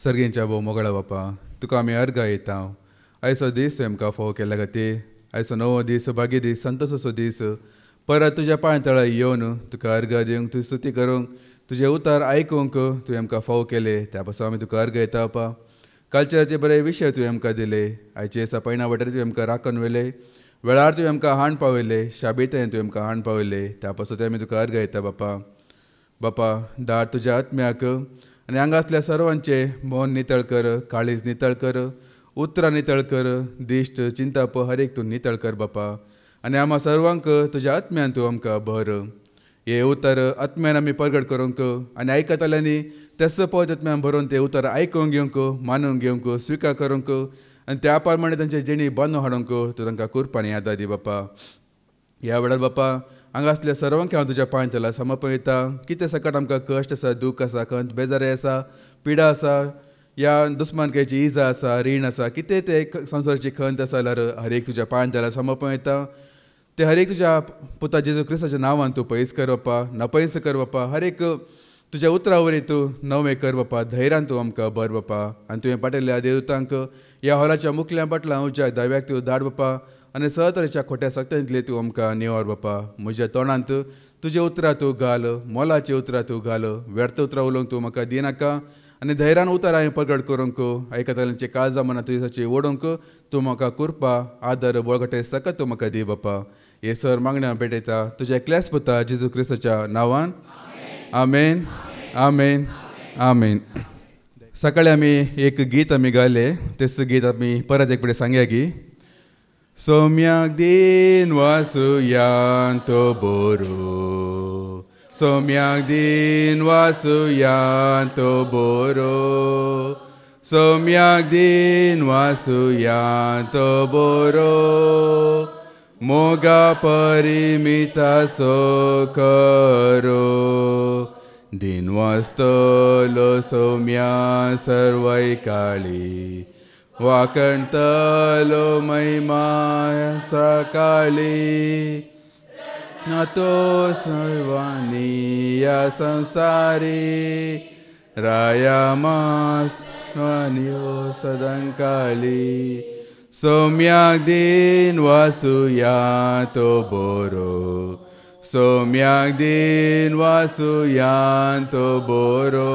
सर्गेंच्या भोव मोगळा बापा तुका आमी अर्घा येता आयचो दीस तुवें फोव केल्या खातीर आयचो नवो दीस भाग्य दीस संतोषाचो दीस परत तुज्या पांयतळा येवन तुका अर्घा दिवंक तुजी स्तुती करूंक तुजे उतार आयकूंक तुवें आमकां फोव केले त्या पासून आमी तुका अर्घा येता बापा कल्चराचे बरे विशय तुवें आमकां दिले आयचे दिसा पैना वाटेर तुवें आमकां राखून व्हेले वेळार तुवें आमकां हाण पावयले शाबेतायेन तुवें आमकां हाण पावयले त्या पासून आमी तुका अर्घा येता बापा बापा दाट तुज्या आत्म्याक आनी हांगा असल्या सर्वांचे मन नितळ कर काळीज नितळ कर उतरां नितळ कर दिश्ट चिंताप हर एक तूं नितळ कर बापा आनी आम्हा सर्वांक तुज्या आत्म्यान तूं आमकां भर हे उतर आत्म्यान आमी प्रगट करूंक आनी आयकताल्यांनी तेच पळयत आत्म्यान भरून ते उतर आयकूंक घेवंक मानूंक घेवंक स्विकार करूंक आनी त्या प्रमाणे तांचे जिणी बांदून हाडूंक तूं तांकां कुरपानी याद दी बापा ह्या वेळार बापा हांगा असल्या सर्वांक हांव तुज्या पांयतला समर्पण येता कितें सकट आमकां कश्ट आसा दूख आसा खंत बेजारी आसा पिडा आसा या दुस्मानकायेची इजा आसा रीण आसा कितें ते संवसाराची खंत आसा जाल्यार हर एक तुज्या पांयतला समर्पण येता ते हर एक तुज्या पुता जेजू क्रिस्ताच्या नांवान तूं पयस कर बापा नपयस कर बापा हर एक तुज्या उतरा वरी तूं नवें कर बापा धैर्यान तूं आमकां बर बापा आनी तुवें पाठयल्ल्या देवतांक ह्या हॉलाच्या मुखल्या फाटल्यान उज्या दाव्याक तूं धाड बापा आनी सहतरेच्या खोट्या सक्त्यांतले तूं आमकां निवार बापा म्हज्या तोंडांत तुजे उतरां तूं घाल मोलाची उतरां तूं घाल व्यर्थ उतरां उलोवंक तूं म्हाका दिनाका आनी धैर्यान उतर हांवें प्रगट करूंक आयकताल्यांचे काळजां मनां तुज्याची ओडूंक तूं म्हाका कृपा आदर बळगटे सकत तूं म्हाका दी बापा हे सर मागण्या भेटयता तुज्या एकल्याच पुता जेजू क्रिस्ताच्या नांवान आमेन आमेन आमेन सकाळी आमी एक गीत आमी गायले तेच गीत आमी परत एक फुडें सांगया की सौम्याक दिन वासुयांतो बोरो सौम्याक दिन वासुयांतो बोरो सौम्याक दिन वासुयांतो बोरो मोगा परिमिता सोकरो दिन वास्तलो सौम्या सर्वै काळी वाकणतलो महिमा सकाळी नातो सर्वांनी या संसारी रायामास वानियो सदंकाळी सौम्याक दिन वासुया तो बोरो सौम्याक दिन वासुया तो बोरो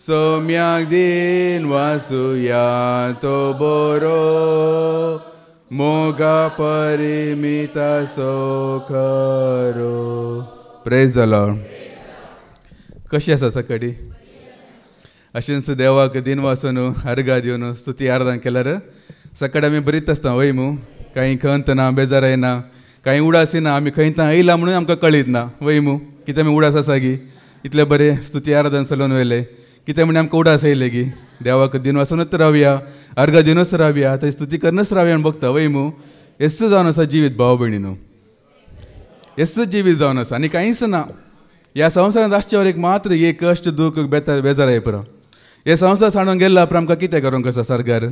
सौम्याक दिन वासुया तो बोरो मोगा परिमिता सोखरो प्रेज द लॉर्ड कशी आसा सकडी अशेंच देवाक दिन वाचून अर्घा दिवन स्तुती आराधना केल्यार सकाळी आमी बरीच आसता वय मू काही खंत ना बेजार येना काही उडास येना आमी खंय येयला म्हणून आमकां कळीत ना वय मू कितें आमी उडास आसा गी इतले बरे स्तुती आराधना चलोवन वयले कितें म्हणजे आमकां उडास येयले गी देवाक दिन वाचूनच रावया अर्घा दिनूच रावया थंय स्तुती करूनच रावया आनी बघता वय मू हेच जावन आसा जिवीत भाव भयणीनो हेच जिवीत जावन आसा आनी कांयच ना ह्या संवसारांत आसचे एक मात्र हे कश्ट दूख बेजार हे पुरो हे संवसार सांडून गेला उपरांत आमकां कितें करूंक आसा सरकार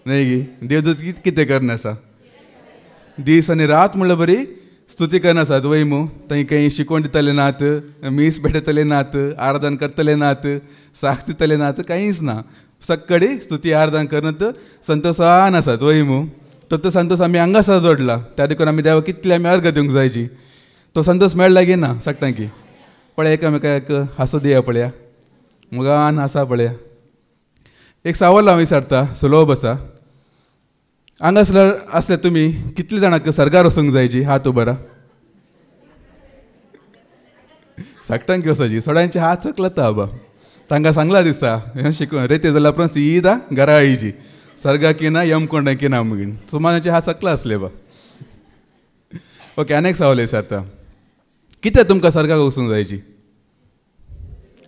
न्हय गी देवदूत कितें करना आसा दीस आनी रात म्हणल्यार बरी स्तुती करनासात वय मू थंय खंय शिकोवन दितले नात मीस भेटतले नात आराधन करतले नात साक्ष दितले नात कांयच ना सक्कडी स्तुती आराधन करत संतोशान आसात वय मू तो संतोष आमी हांगा आसा जोडला त्या देखून आमी देवा कितले आमी अर्घ दिवंक जायची तो संतोष मेळ्ळा गे ना सांगता की पळय एकामेकाक हांसो दिया पळया मुगान हांसा पळया एक सावल हांव विचारता सुलभ आसा हांगा असले तुमी कितले जाणांक सरकार वचूंक जायची हात उबरा सांगता की वसाची थोड्यांचे हात चकलता बाबा तांकां सांगला दिसा शिकून रेते जाल्यार उपरांत सीदा घरा आयची सर्गा की ना यमकोंडा की ना मुगीन सुमानाचे हात चकला असले बा ओके आनी एक सवाल विचारता कितें तुमकां सर्गाक वचूंक जायची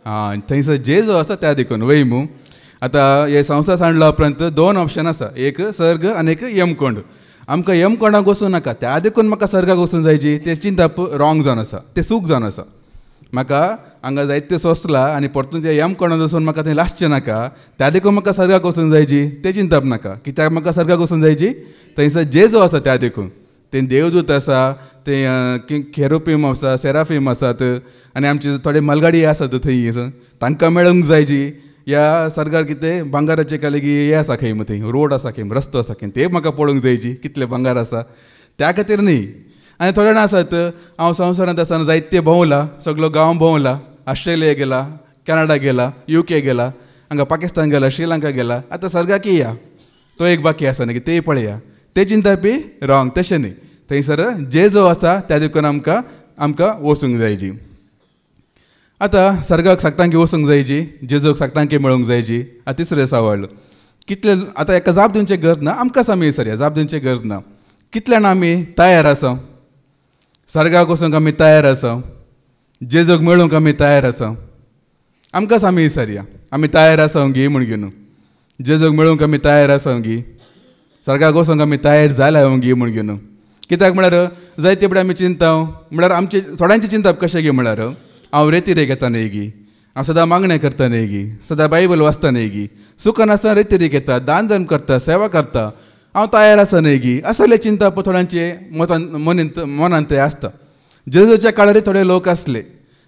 हां थंयसर जेजू आसा त्या देखून वय मू आतां हे संवसार सांडला उपरांत दोन ऑप्शन आसा एक सर्ग आनी एक यमकोंड आमकां यमकोंडाक वचूं नाका त्या देखून म्हाका सर्गाक वचूंक जायची ते चिंता रॉंग जावन आसा ते चूक जावन आसा म्हाका हांगा जायते सोंसला आनी परतून ते यमकोंडाक वचून म्हाका थंय लासचें नाका त्या देखून म्हाका सर्गाक वचूंक जायची ते चिंताप नाका कित्याक म्हाका सर्गाक वचूंक जायची थंयसर जेजू आसा त्या देखून ते देवदूत आसा ते खेरुफीम आसा सेराफीम आसात आनी आमचे थोडे मलगाडी आसात थंय तांकां मेळूंक जायची ह्या सरकार कितें भांगाराचे काय लेगी हे आसा खंय थंय रोड आसा खंय रस्तो आसा खंय ते म्हाका पळोवंक जायची कितले भांगार आसा त्या खातीर न्ही. आनी थोडे जाण आसात हांव संवसारांत आसतना जायते भोंवला सगळो गांव भोंवला ऑस्ट्रेलिया गेला कॅनडा गेला UK गेला हांगा पाकिस्तान गेला श्रीलंका गेला आतां सर्गाक या तो एक बाकी आसा न्ही ते पळया ते चिंता बी रॉंग तशें न्ही थंयसर जे जो आसा त्या देखून आमकां वचूंक जायची. आतां सर्गाक सक्रांकी वचूंक जायची जेजूक सक्रांकी मेळोवंक जायची. तिसरें सवाल कितले आतां एका जाप दिवचे गरज ना आमकांच आमी विसरया जाप दिवचे गरज ना कितल्यान आमी तयार आसा सर्गाक वचूंक आमी तयार आसा जेजूक मेळूंक आमी तयार आसा आमकांच आमी विसरया आमी तयार आसा गी म्हण घेवन जेजूक मेळूंक आमी तयार आसा गी सर्गाक वचूंक आमी तयार जाला गी म्हण घेवन कित्याक म्हळ्यार जायते फुडें आमी चिंता म्हळ्यार आमचे थोड्यांची चिंता कशें गी म्हळ्यार हांव रेतीरेक येता न्ही गी हांव सदां मागणें करता न्ही गी सदां बायबल वाचता न्ही गी सुखान आसतना रेतीरेक येता दान धर्म करता सेवा करता हांव तयार आसा न्ही गी असले चिंता पळय थोड्यांचे मनांत ते आसता. जेजूच्या काळार थोडे लोक आसले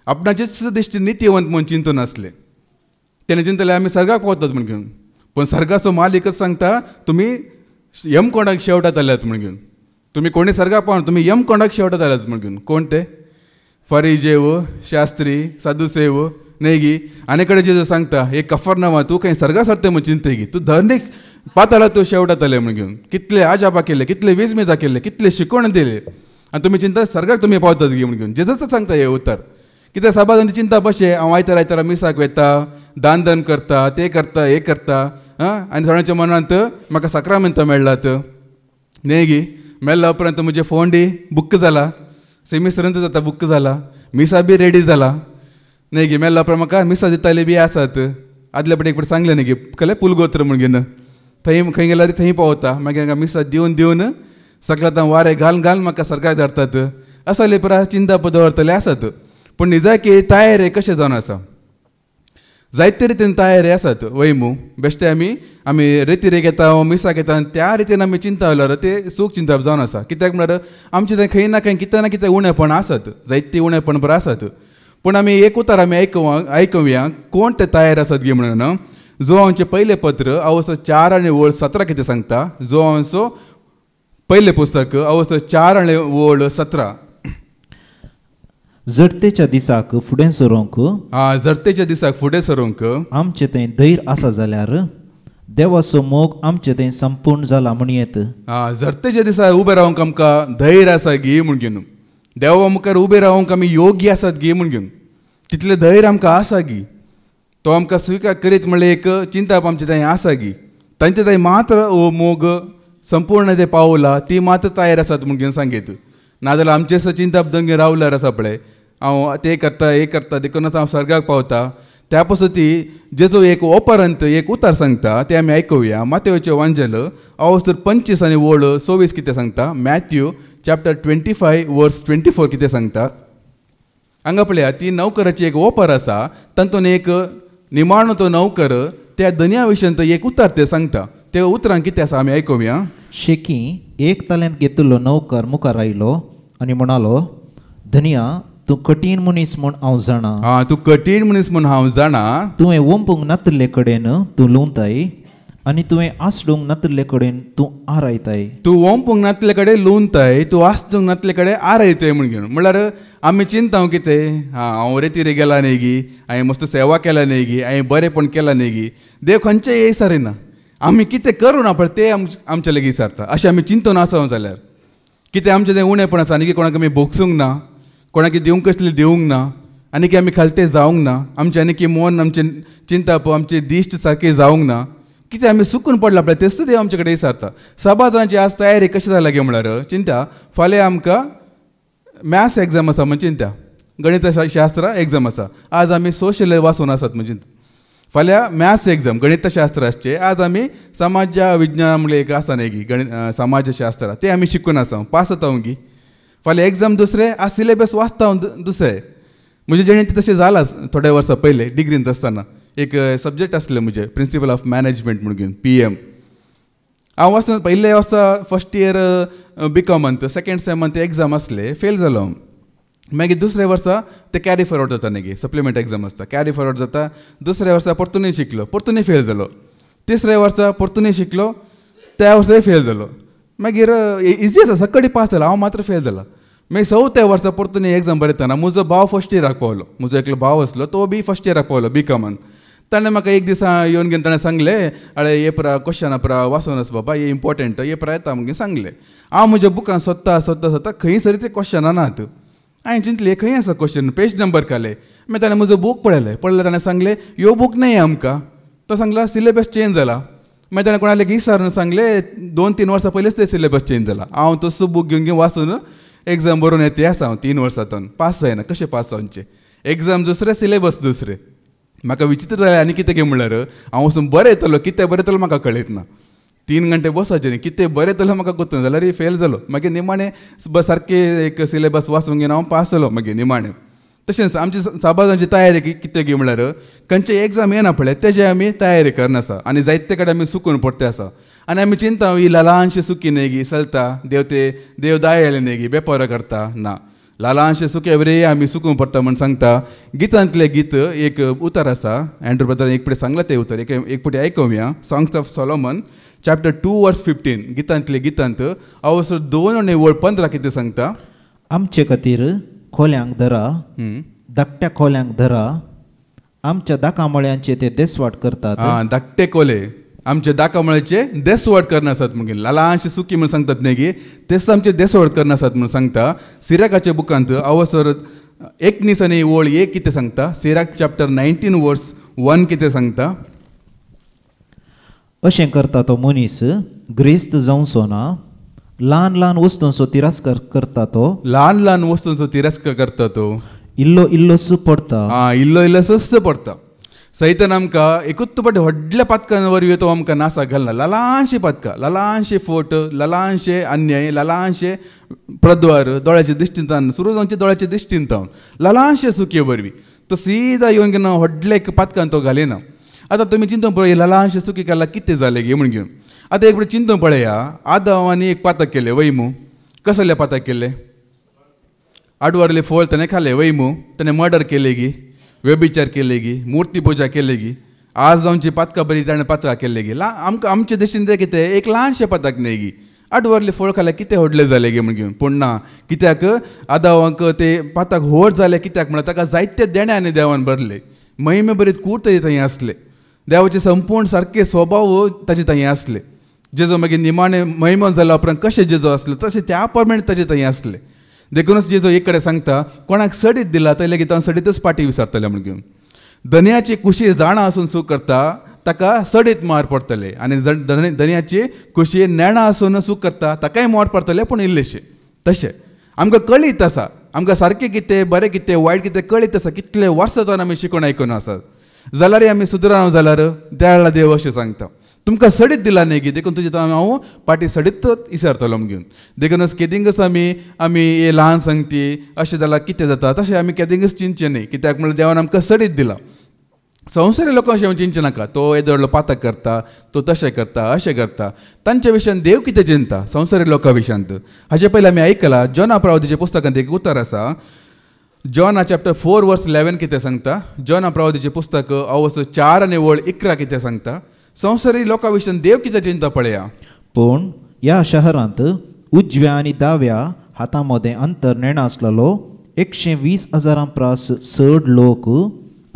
आपणाचेच दिश्टी नित्यवंत म्हूण चिंतून आसले तेणे चिंतले आमी सर्गाक पावतात म्हण घेवन पूण सर्गाचो मालिकच सांगता तुमी यमकोंडाक शेवटात आल्यात म्हण घेवन तुमी कोणी सर्गाक पावना तुमी यमकोंडाक शेवटात आल्यात म्हण घेवन कोण ते फरिजेव शास्त्री सादुसेव न्ही गी आनी कडेन जेजू सांगता हे कफरनावा तूं खंय सर्गा सरते म्हूण चिंतय गी तूं धर्मीक पाताळा तूं शेवटात आले म्हण घेवन कितले आजापा केले कितले विस्मिता केले कितले शिकवण दिले आनी तुमी चिंता सर्गाक तुमी पावतात गी म्हण घेवन जेजूच सांगता हे उतर कित्याक सबाजांची चिंता कशें हांव आयतारा मिसाक वेता दान धर्म करता ते करता हे करता आनी थोड्यांच्या मनांत म्हाका सक्रामेंत मेळ्ळात न्ही गी मेळ्ळा उपरांत म्हजे फोंडी बुक्क जाला सेमिस्टरांत जाता बुक्क जाला मिसा बी रेडी जाला न्ही गी मेळ्ळा उपरांत म्हाका मिसा दिताली बी आसात आदले पटेक पट सांगलें न्ही गी कले पुलगोत्र म्हण घेवन थंय खंय गेल्यार थंय पावता मागीर हांगा मिसा दिवन सकलातां वारें घाल म्हाका सरकार धरतात असले पुरा चिंता दवरतले आसात पूण निजाकी तयार कशें जावन आसा जायते रितीन तयार आसात वैमू बेश्टे आमी रेतीरेक येता मिसाक येता आनी त्या रितीन आमी चिंता उरल्यार ते सूख चिंता जावन आसा कित्याक म्हळ्यार आमचें थंय खंय ना खंय कितें ना कितें उणेपण आसात जायती उणेपण बरें आसात पूण आमी एक उतार आमी आयकुया कोण ते तयार आसात गे म्हणून जोआंचें पयलें पत्र अवस्थो 4 आनी वळ 17 कितें सांगता जोआंचो पयलें पुस्तक अवस्थो 4 आनी वळ 17 जडतेच्या दिसाक फुडें सरोंक जडतेच्या दिसाक फुडें सरोंक आमचे थंय धैर्य आसा जाल्यार देवाचो मोग आमचे थंय संपूर्ण जाला म्हण येत. जडतेच्या दिसा उबे रावंक आमकां धैर्य आसा गी म्हण घेवन देवा मुखार उबे रावंक आमी योग्य आसात गी म्हण घेवन तितलें धैर्य आमकां आसा गी तो आमकां स्विकार करीत म्हणल्यार एक चिंता आमचे थंय आसा गी तांचे थंय मात्र मोग संपूर्ण ते पावला ती मात्र तयार आसात म्हण घेवन सांगीत नाजाल्यार आमचे चिंता दोंगे रावल्यार आसा पळय हांव ते करता हे करता देखूनच हांव सर्गाक पावता त्या पसती जेजो एक ओपरांत एक उतार सांगता ते आमी आयकुया मातेवाचें वांजेल अवस्थो 25 आनी वळ 26 कितें सांगता मॅथ्यू चॅप्टर 25 वर्स 24 कितें सांगता हांगा पळया ती नौकराची एक ओपर आसा तातूंत एक निमाणो तो नौकर त्या धन्या विशयी एक उतार ते सांगता ते उतरान कितें आसा आमी आयकुया. शेकी 1 तालंत घेतिल्लो नौकर मुखार आयलो आनी म्हणालो धन्या तूं कठीण मनीस म्हूण हांव जाणा तूं कठीण मनीस म्हूण हांव जाणा तुवें ओंपूंक नातल्ले कडेन तूं लुंवताय आनी तुवें आसडूंक नातल्ले कडेन तूं आरायताय तूं ओंपूंक नातले कडेन लुंवताय तूं आसडूंक नातले कडेन आरायताय म्हण घेवन म्हळ्यार आमी चिंता कितें हांव रेतीरे गेला न्ही गी हांवें मस्त सेवा केला न्ही गी हांवें बरेंपण केलां न्ही गी देव खंयचेय विचारिना आमी कितें करूं ना पळय ते आमचे लेगीत विचारता अशें आमी चिंतून आसा जाल्यार कितें आमचें तें उणेंपण आसा आनी कोणाक आमी भोगसूंक ना कोणाक दिवंक कसलें दिवंक ना आनी आमी खालते जावंक ना आमचें आनी मन आमचें चिंता पळय आमचें दिश्ट सारकें जावंक ना कितें आमी सुकून पडला पळय तेच देव आमचे कडेन विचारता. सबाजांची आज तयारी कशी जाला गे म्हळ्यार चिंता फाल्यां आमकां मॅथ्स एग्जाम आसा म्हण चिंता गणितशास्त्र एग्जाम आसा आज आमी सोशल वाचून आसात म्हण चिंता फाल्यां मॅथ्स एग्जाम गणितशास्त्राचे आज आमी समाज विज्ञान म्हणलें एक आसा न्ही गी समाजशास्त्र ते आमी शिकून आसा पास जाता गी फाल्यां एग्जाम दुसरें आज सिलेबस वाचता दुसरें म्हजे जिणेंत तशें जालां थोड्या वर्सां पयले डिग्रींत आसतना एक सब्जेक्ट आसलें म्हजें प्रिंसिपल ऑफ मॅनेजमेंट म्हण घेवन PM हांव वचना पयले वर्सा फर्स्ट इयर BCOMांत सेकेंड सेमांत एग्जाम आसले फेल जालो मागीर दुसऱ्या वर्सा ते कॅरी फॉरवर्ड जाता न्ही सप्लिमेंट एग्जाम आसता कॅरी फॉरवर्ड जाता दुसऱ्या वर्सा परतूनय शिकलो परतूनय फेल जालो तिसऱ्या वर्सा परतूनय शिकलो त्या वर्साय फेल जालो मागीर इजी आसा सकडी पास जाला हांव मात्र फेल जाला मागीर चवथ्या वर्सा परतूनय एग्जाम बरयतना म्हजो भाव फर्स्ट इयराक पावलो म्हजो एकलो भाव आसलो तो बी फर्स्ट इयराक पावलो BComan ताणें म्हाका एक दिसा येवन घेवन ताणें सांगलें अरे ये परा क्वेश्चन परा वाचून आस बाबा ये इम्पोर्टंट ये परा येता म्हगे सांगलें हांव म्हज्या बुकान सोदता खंय सरी ते क्वेश्चनां नात हांवें चिंतलें खंय आसा क्वेश्चन पेज नंबर काले मागीर ताणें म्हजो बूक पळयलें ताणें सांगलें ह्यो बूक न्हय आमकां तो सांगला सिलेबस चेंज जाला मागीर ताणें कोणाले विचारून सांगलें 2-3 वर्सां पयलींच ते सिलेबस चेंज जाला हांव तसो बूक घेवन वाचून एग्जाम बरोवन येते आसा हांव 3 वर्सांतून पास जायना कशें पास जावचें एग्जाम दुसरे सिलेबस दुसरे म्हाका विचित्र जालें आनी कितें गे म्हणल्यार हांव वचून बरयतलो कितें बरयतलो म्हाका कळयत ना 3 घंटे बसचें न्ही कितें बरयतलो म्हाका गुंतून जाल्यार फेल जालो मागीर निमाणें सारकें एक सिलेबस वाचून घेवन हांव पास जालो मागीर निमाणें तशेंच आमची साबाजांची तयारी कितें गे म्हणल्यार खंयचे एग्जाम येना पळय तेजे आमी तयारी करनासा आनी जायते कडेन आमी चुकून पडटे आसा आनी आमी चिंता ही ल्हानशी चुकी न्ही गी चलता देव दायले न्ही गी बेपार करता ना ल्हानशे चुके बरे आमी चुकून पडटा म्हण सांगता गितांतलें गीत एक उतर आसा एंड्रू ब्रदरान एक फावटी सांगलां तें उतर एक फावटी आयकुया सॉंग्स ऑफ सॉलोमन चॅप्टर 2:15 गितांतले गितांत हांव 2:15 कितें सांगता आमचे खातीर खोल्यांक धरा धाकट्या खोल्यांक धरा आमच्या दाकामळ्यांचे ते देसवाट करतात धाकटे कोले आमचे दाकामळ्याचे देसवाट करनासात म्हगे ल्हानशी चुकी म्हण सांगतात न्ही गे तेच आमचे देसवाट करनासात म्हण सांगता सिराकाच्या बुकांत अवसर 19 आनी ओळ 1 कितें सांगता सिराक चॅप्टर 19:1 कितें सांगता अशें करता तो मनीस ग्रेस्त जावचो ना ल्हान वस्तूंचो तिरस्कार करता तो ल्हान वस्तूंचो तिरस्कार करता तो इल्लोसो पडता इल्लोसो पडता सैतान आमकां एकूच पाटी व्हडल्या पातकां वरवीं तो आमकां नासाक घालना ल्हानशी पातकां ल्हानशे फोट ल्हानशे अन्याय ल्हानशे प्रद्वार दोळ्याचे दिश्टींतान सुरू जावचे दोळ्याचे दिश्टींतावन ल्हानशे चुके वरवीं तो सीदा येवन घेवन व्हडल्या पातकान तो घालिना आतां तुमी चिंतून पळय ल्हानशे चुकी केला कितें जालें गे म्हण घेवन आतां एक फावटी चिंतून पळया आदाम आनी एक पातक केलें वैमू कसले पातक केलें आडवरले फळ ताणें खालें वैमू ताणें मर्डर केलें गी व्यभिचार केले गी मूर्ती पुजा केली गी आज जावची पातकां बरी ताणें पातकां केले गी आमकां आमचे दृश्टीन तें कितें एक ल्हानशें पातक न्ही गी आडवरले फळ खाल्यार कितें व्हडलें जालें गे म्हण घेवन पूण ना कित्याक आदामाक तें पातक व्हड जालें कित्याक म्हळ्यार ताका जायते देणे आनी देवान भरले महिमे बरीत कूर्त थंय आसले देवाचे संपूर्ण सारके स्वभाव ताचे थंय आसले जेजो मागीर निमाणें महिमो जाल्या उपरांत कशें जेजो आसलो तशें त्या प्रमाणे ताचे थंय आसले देखूनच जेजो एक कडेन सांगता कोणाक सडीत दिला थंय लेगीत हांव सडीतच पाटी विसरतले म्हण घेवन धन्याची कुशी जाणा आसून सूख करता ताका सडीत मार पडटले आनी धन्याची कुशी नेणा आसून सूख करता ताकाय मोड पडटले पूण इल्लेशे तशें आमकां कळीत आसा आमकां सारकें कितें बरें कितें वायट कितें कळीत आसा कितले वर्सां जावन आमी शिकून आयकून आसात जाल्यार आमी सुदराव जाल्यार त्या वेळार देव अशें सांगता तुमकां सडीत दिला न्ही गी देखून तुजे हांव पाटी सडीत विसरतलो घेवन देखूनच केदिंगच आमी हे ल्हान सांगती अशें जाल्यार कितें जाता तशें आमी केदिंगच चिंतचें न्ही कित्याक म्हळ्यार देवान आमकां सडीत दिला संवसारी लोकां अशें चिंतचे नाका तो येदो व्हडलो पातक करता तो तशें करता अशें करता तांच्या विशयान देव कितें चिंता संवसारी लोकां विशयांत हाचे पयलीं आमी आयकलां जॉना प्रवादीच्या पुस्तकांत एक उतर आसा जॉना चॅप्टर 4:11 कितें सांगता जॉना प्रवादीचें पुस्तक अवस्थो 4:11 कितें सांगता संवसारी लोकां विशयान देव कितें चिंता पळया पूण ह्या शहरांत उजव्या आनी दाव्या हातां मदें अंतर नेणा आसलेलो 120,000 प्रास चड लोक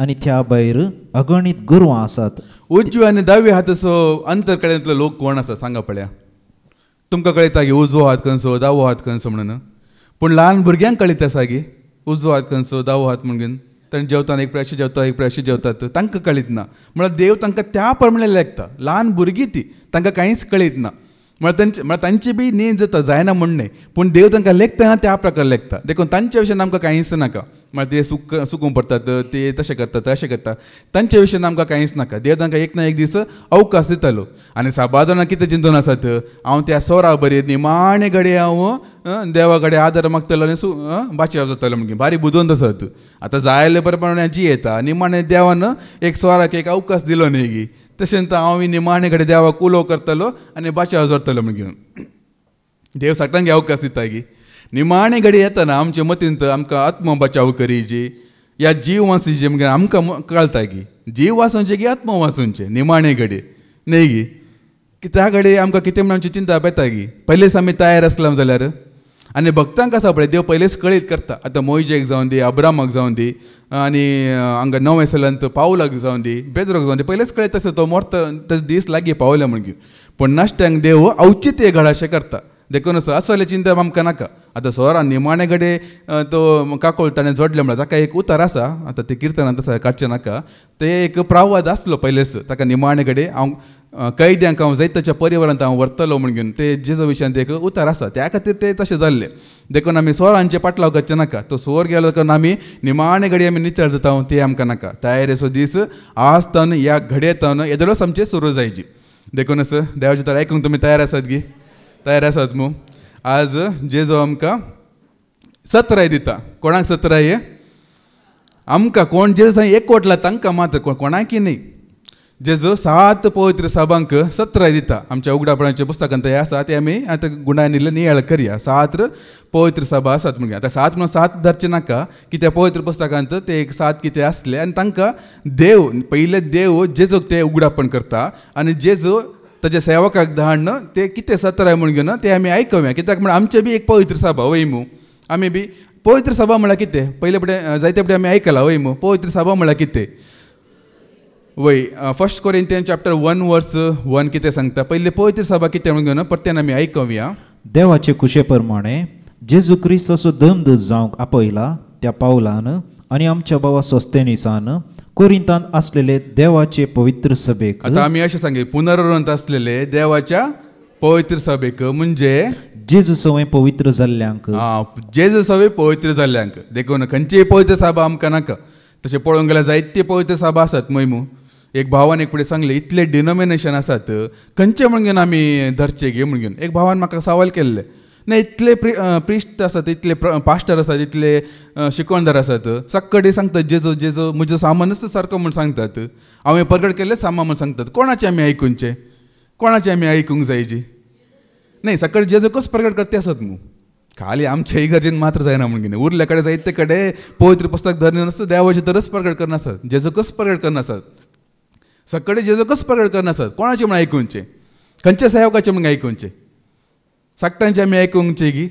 आनी त्या भायर अगणीत गोरवां आसात उजव्या आनी दाव्या हाताचो अंतर कडेंतलो लोक कोण आसा सांगा पळया तुमकां कळटा गे उजवो हात खंयचो दावो हात खंयचो म्हणून पूण ल्हान भुरग्यांक कळीत आसा गे उजवो हात खंयचो दावो हात म्हणून ताणें जेवताना एक अशें जेवता एक अशें जेवतात तांकां कळीत ना म्हळ्यार देव तांकां त्या प्रमाणे लेखता ल्हान भुरगीं ती तांकां कांयच कळीत ना म्हळ्यार तांची बी न्ही जाता जायना म्हणणें पूण देव तांकां लेखतना त्या प्रकार लेखता देखून तांच्या विशयान आमकां कांयच नाका म्हळ्यार ते सुकून पडटात ते तशें करतात अशें करतात तांच्या विशयान आमकां कांयच नाका देव तांकां एक ना एक दीस अवकाश दितालो आनी साबा जाणां कितें चिंतून आसात हांव त्या सोरा बरी निमाणे घडये हांव देवा कडेन आदार मागतलो आनी बाचयाव जातलो म्हणून भारी बुदोवंत आसात आतां जायले बरे प्रमाणे जी येता निमाणे देवान एक सोराक एक अवकाश दिलो न्ही गी तशें हांव निमाणे कडेन देवाक उलो करतलो आनी बाचयाव जातलो म्हण घेवन देव सगळ्यांक अवकाश दिता गी निमाणे घडी येतना आमच्या मतींत आमकां आत्म बचाव करीची या जीव वाचूचे म्हणजे आमकां कळटा की जीव वाचूंचे की आत्म वाचूंचे निमाणे घडी न्ही गी की त्या घडी आमकां कितें म्हण आमची चिंता येता की पयलेच आमी तयार आसला जाल्यार आनी भक्तांक आसा पळय देव पयलेच कळीत करता आतां मोइजेक जावन दी अब्रामाक जावन दी आनी हांगा नवे सलंत पावलाक जावन दी बेद्रोक जावन दी पयलेच कळीत आसता तो मोरता तेच दीस लागीं पावले म्हण पूण नाश्त्यांक देव औचित्य घडा अशें करता देखून असले चिंता आमकां नाका आतां सोरान निमाणे घडे तो काकोळ ताणें जोडले म्हळ्यार ताका एक उतर आसा आतां ते किर्तनांत आसा काडचें नाका ते एक प्रावाद आसलो पयलेच ताका निमाणे घडे हांव कैद्यांक हांव जायत्याच्या परिवारांत हांव व्हरतलो म्हण घेवन ते जेजो विशयान एक उतर आसा त्या खातीर ते तशें जाल्ले देखून आमी सोरांचे पाटलाव करचें नाका तो सोर गेलो देखून आमी निमाणे घडी आमी नितळ जाता ते आमकां नाका तयारेचो दीस आज तन ह्या घडयेतन येदलोच आमचे सुरू जायची देखूनच देवाचे तर आयकूंक तुमी तयार आसात गी तयार आसात मू आज जेजो आमकां सत्राय दिता कोणाक सत्राय आमकां कोण जेजो थंय एकवटला तांकां मात्र कोणाकय न्ही जेजो 7 पवित्र सभांक सत्राय दिता आमच्या उगडापणाच्या पुस्तकांत हें आसा ते आमी आतां गुणायनीले नियाळ करया 7 पवित्र सभा आसात म्हणजे आतां 7 म्हणून 7 धरचे नाका की त्या पवित्र पुस्तकांत ते एक 7 कितें आसले आनी तांकां देव पयले देव जेजोक ते उगडापण करता आनी जेजो ताच्या सेवकाक धाडन ते कितें सत्राय म्हण घेवन ते आमी आयकव्या कित्याक म्हण आमचे बी एक पवित्र सभा वय मू आमी बी पवित्र सभा म्हळ्यार कितें पयले फुडें जायते फुडें आमी आयकलां वय मू पवित्र सभा म्हळ्यार कितें वय 1 कोरिंथियन चॅप्टर 1 वर्स 1 कितें सांगता पयले पवित्र सभा कितें म्हण घेवन परतेन आमी आयकव्या देवाचे कुशे प्रमाणे जेजू क्रिस्ताचो दमदूत जावंक आपयला त्या पावलान आनी आमच्या भावा सोस्तेनिसान कोरिंतांत असलेले देवाचे पवित्र सभेक आता आमी अशें सांगया पुनरुत्थानांत असलेले देवाच्या पवित्र सभेक म्हणजे जेजू सवय पवित्र जाल्ल्यांक जेजू सवय पवित्र जाल्ल्यांक देखून खंयचीय पवित्र सभा आमकां नाका तशें पळोवंक गेल्यार जायते पवित्र सभा आसात मयमू एक भावान एक फुडें सांगलें इतले डिनोमिनेशन आसात खंयचे म्हण घेवन आमी धरचे गे म्हण घेवन एक भावान म्हाका सवाल केल्ले ना इतले प्रिस्ट आसात इतले पास्टर आसात इतले शिकवणदार आसात सक्कडे सांगतात जेजो जेजो म्हजो सामानच सारको म्हूण सांगतात हांवें प्रगट केल्ले सामान म्हूण सांगतात कोणाचे आमी आयकूंचे कोणाचे आमी आयकूंक जायची नाही सक्कडे जेजो कस प्रगट करते आसात मू खाली आमच्या इगर्जेन मात्र जायना म्हण घेवन उरले कडेन जायते कडेन पवित्र पुस्तक धरून आसता देवाचे तरच प्रगट करनासत जेजो कस प्रगट करनासत सक्कडे जेजो कस प्रगट करनासत कोणाचे म्हण आयकूंचे खंयच्या सेवकाचे म्हण आयकूंचे सक्तांचे आमी आयकूंकचे गी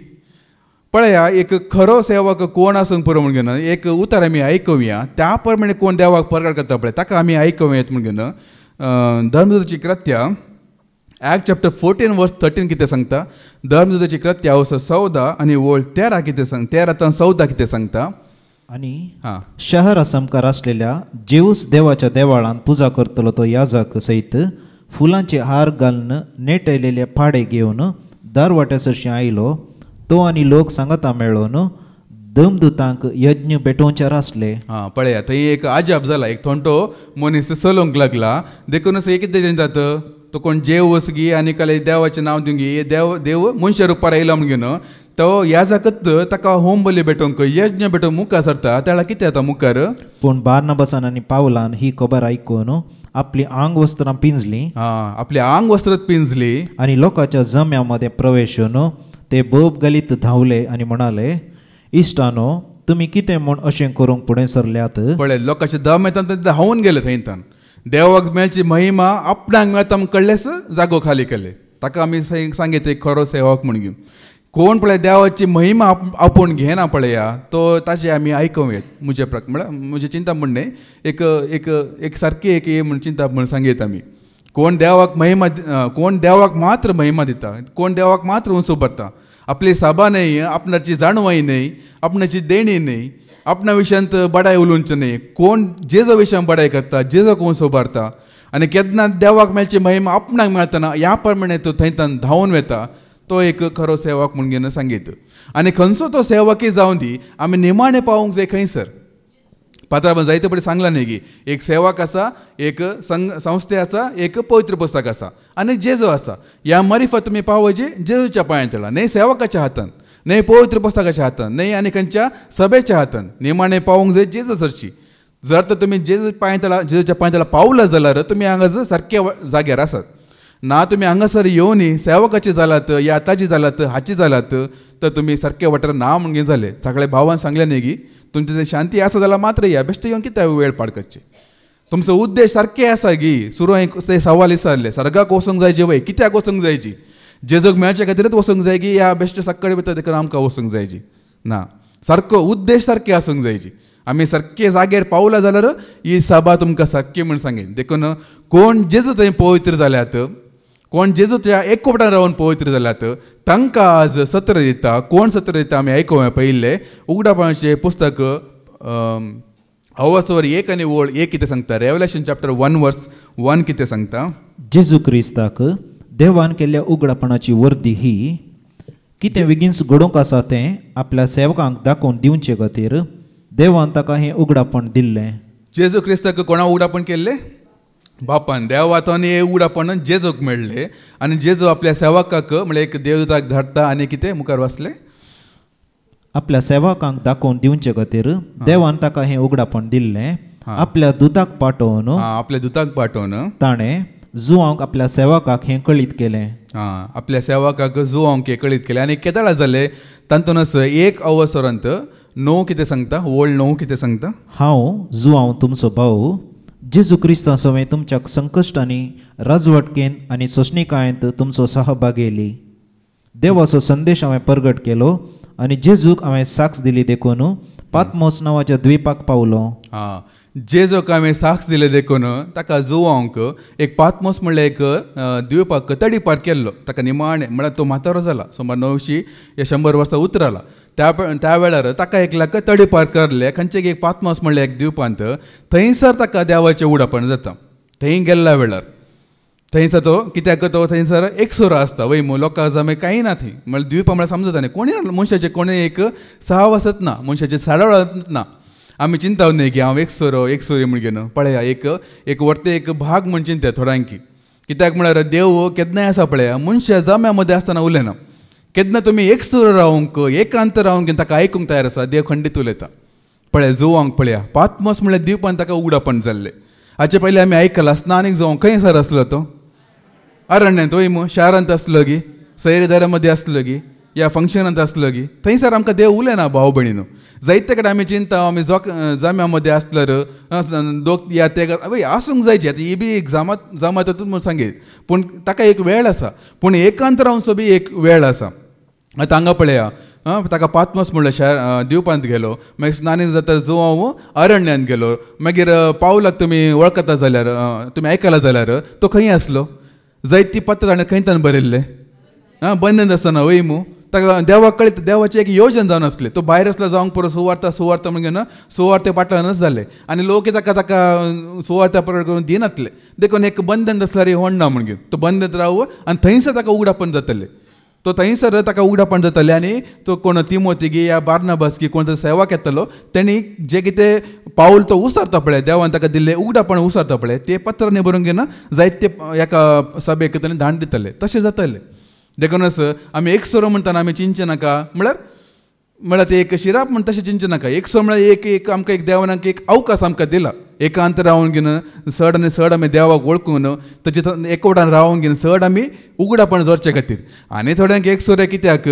पळया एक खरो सेवक कोण आसूंक पुरो म्हण घेवन एक उतर आमी आयकूया त्या प्रमाणे कोण देवाक प्रगट करता पळय ताका आमी आयकूया म्हण घेवन धर्मदूताची कृत्या ॲक्ट चॅप्टर 14 वर्स 13 कितें सांगता धर्मदूताची कृत्या 14 आनी वळ 13 कितें सांग 13 ते 14 कितें सांगता आनी शहर असमकार असलेल्या जेऊस देवाच्या देवाळान पुजा करतलो तो याजक सयत फुलांचे हार घालून नेटयलेले पाडे घेवन दारवाट्या सरशी आयलो तो आनी लोक सांगता मेळोन दमदूतांक यज्ञ पेटोवच्यार आसले पळया थंय एक आजाप जाला एक थोंटो मनीस चलोवंक लागला देखूनच एक कितें जाता तो कोण जेव वसगी आनी काले देवाचें नांव दिवंगी देव मनशा रुपार आयलो म्हण घेवन तो याजकच ताका होम बली भेटोवंक यज्ञ भेटोवंक मुखार सरता त्या कितें जाता मुखार पूण बार्नबासान आनी पावलान ही खबर आयकून आपली आंग वस्त्रां पिंजली आपली आंग वस्त्रां पिंजली आनी लोकांच्या जम्या मध्ये प्रवेशून ते बोब घालीत धांवले आनी म्हणाले इश्टानो तुमी कितें म्हूण अशें करूंक फुडें सरल्यात पळय लोकांचे दम येता ते धांवून गेले थंयतान देवाक मेळची महिमा आपणाक मेळता म्हण कळ्ळेच जागो खाली केले ताका आमी सांगीत एक खरो सेवक म्हण घेवन कोण पळय देवाची महिमा आपूण घेना पळया तो ताचे आमी आयकूंक म्हजे म्हळ्यार म्हजी चिंता म्हणणे एक एक एक सारकी एक म्हण चिंता म्हण सांगीत आमी कोण देवाक मात्र महिमा दिता कोण देवाक मात्र उंच भरता आपली सभा न्ही आपणाची जाणवाई न्ही आपणाची देणी न्ही आपणा विशयांत बडाय उलोवचें न्ही कोण जेजो विशयान बडाय करता जेजो कोण सोबारता आनी केन्ना देवाक मेळची महिमा आपणाक मेळतना ह्या प्रमाणे तो थंयतान धांवून वेता तो एक खरो सेवक म्हण घेवन सांगीत आनी खंयचो तो सेवकय जावन दी आमी निमाणे पावूंक जाय खंयसर पात्रांव जायते पडे सांगला न्ही की एक सेवक आसा एक संस्थे आसा एक पवित्र पुस्तक आसा आनी जेजो आसा ह्या मारिफत तुमी पावोवची जेजूच्या पांयां तेळा न्ही सेवकाच्या हातान न्ही पवित्र पुस्तकाच्या हातान न्ही आनी खंयच्या सभेच्या हातान निमाणे पावूंक जाय जेजू सरची जर तर तुमी जेजूच्या पांयां तेळा पावला जाल्यार तुमी हांगा सारक्या जाग्यार आसात ना तुम्ही हांगासर येवनी सेवकाची जालात या आताची जालात हाची जालात तर तुम्ही सारके वाठार ना म्हणून जाले. सगळे भावान सांगले न्ही की तुमचे थंय शांती आसा जाल्यार मात्र या बेश्टे येवन कित्याक वेळ पाड करचे. तुमचो उद्देश सारके आसा की सुरू ते सवाल विचारले सर्गाक वचूंक जायचे वय कित्याक वचूंक जायची. जेजूक मेळचे खातीरच वचूंक जाय की या बेश्टे सक्कडे भितर देखून आमकां वचूंक जायची ना. सारको उद्देश सारके आसूंक जायची. आमी सारके जाग्यार पावला जाल्यार ही सभा तुमकां सारकी म्हूण सांगेन. देखून कोण जेजू थंय पवित्र जाल्यात कोण जेजूच्या एकवटान रावन पवित्र जाल्यात तांकां आज सत्र दिता. कोण सत्र दिता आमी आयकोवया पयले उगडापणाचें पुस्तक 1 कितें सांगता. रेवलेशन चॅप्टर 1:1 कितें सांगता. जेजू क्रिस्ताक देवान केल्ल्या उगडापणाची वर्दी ही कितें बेगीनच घडोवंक आसा तें आपल्या सेवकांक दाखोवन दिवचे खातीर देवान ताका हें उगडापण दिल्लें. जेजू क्रिस्ताक कोणा उगडापण केल्लें. बापान देवातान हे उगडापण जेजूक मेळ्ळें आनी जेजू आपल्या सेवकाक म्हळ्यार एक देवताक धाडटा आनी कितें मुखार वाचलें. आपल्या सेवकांक दाखोवन दिवचे खातीर देवान ताका हें उगडापण दिल्लें. आपल्या दुताक पाठोवन आपल्या दुताक पाठोवन ताणें जुआंक आपल्या सेवकाक हें कळीत केलें. आपल्या सेवकाक जुआंक हें कळीत केलें. आनी केदाळा जालें तातूंतच 1 अवसरांत 9 कितें सांगता. 9 कितें सांगता. हांव जुआंव तुमचो भाऊ जेजू क्रिस्ता सवय तुमच्या संकश्टांनी राजवटकेन आनी सोंसणिकायेंत तुमचो सहभाग येयली. देवाचो संदेश हांवें परगट केलो आनी जेजूक हांवें साक्ष दिली देखून पातमोस नांवाच्या द्वीपाक पावलो. जेजूक हांवें साक्ष दिले देखून ताका जुआंक एक पातमोस म्हणल्यार एक द्वीपाक तडी पार केल्लो. ताका निमाणें म्हळ्यार तो म्हातारो जाला सुमार 900 वर्सां उतराला. त्या वेळार ताका एकल्याक तडी पार करले. खंयचे एक पातमोस म्हणल्यार एक द्वीपांत थंयसर ताका देवाचें उगडापण जाता. थंय गेल्ल्या वेळार थंयसर तो कित्याक तो थंयसर एकसुरो आसता वय लोकां जमे कांय ना थंय म्हळ्यार द्वीप म्हळ्यार समजता न्ही कोणी मनशाचे कोणी एक साव आसत ना मनशाचे साडळ ना. आमी चिंता न्ही की हांव एकसुरी म्हण घेवन पळया एक वर्ते एक भाग म्हण चिंता थोड्यांकी. कित्याक म्हळ्यार देव केन्नाय आसा पळया मनशा जम्या मदें आसतना उलयना. केन्ना तुमी एकसुरो रावंक एकांत रावंक ताका आयकूंक तयार आसा देव खंडीत उलयता. पळया जुआंक पळया पातमोस म्हळ्यार द्वीपान ताका उगडापण जाल्लें. हाचे पयलीं आमी आयकलां स्नानीक जुआंक खंयसर आसलो तो अरण्यांत वय शारांत आसलो की सैरदारा मदीं आसलो की या फंक्शनांत आसलो की थंयसर आमकां देव उलयना भाव भयणीनो. जायते कडेन आमी चिंता आमी जाम्या मदें आसल्यार दोग या ते आवय आसूंक जायची. आतां ही बी एक जामात म्हूण सांगीत पूण ताका एक वेळ आसा. पूण एकांत रावन सुद्दां एक वेळ आसा. आतां हांगा पळया ताका पातमोस म्हणल्यार द्वीपांत गेलो मागीर स्नानीक जाता जुआंव अरण्यांत गेलो. मागीर पावलाक तुमी वळखता जाल्यार तुमी आयकला जाल्यार तो खंय आसलो. जायती पत्र ताणें खंय ताणें बरयल्लें बंदन आसतना वय ताका देवाक कळीत देवाचें एक योजन जावन आसलें. तो भायर आसलो जावंक पुरो सुवार्ता म्हणून सुवार्ते पाटलानच जालें आनी लोक ताका सुवार्ता प्रकट करून दिनातले देखून एक बंधन आसल्यार व्हड ना म्हणून तो बंधन राव आनी थंयसर ताका उगडापण जातलें. तो थंयसर ताका उगडापण जातलें आनी तो कोण तिमोथी गी या बार्नाबास की कोण सेवाक येतलो तेणी जे कितें पावल तो उसारता पळय देवान ताका दिल्लें उगडापण उसारता पळय ते पत्रांनी बरोवन घेवन जायते एका सभेक ताणें धाड दितले. तशें जातलें देखूनच आमी एकसुरो म्हणटना आमी चिंचे नाका म्हळ्यार ते एक शिराप म्हण तशें चिंचे नाका. एकसुरो म्हळ्यार एक आमकां एक देवान एक अवकाश आमकां दिला. एकांत रावून घेवन चड आनी चड आमी देवाक वळखून ताचे एकवटान रावून घेवन चड आमी उगडापण जोडचे खातीर. आनी थोड्यांक एकसुरे कित्याक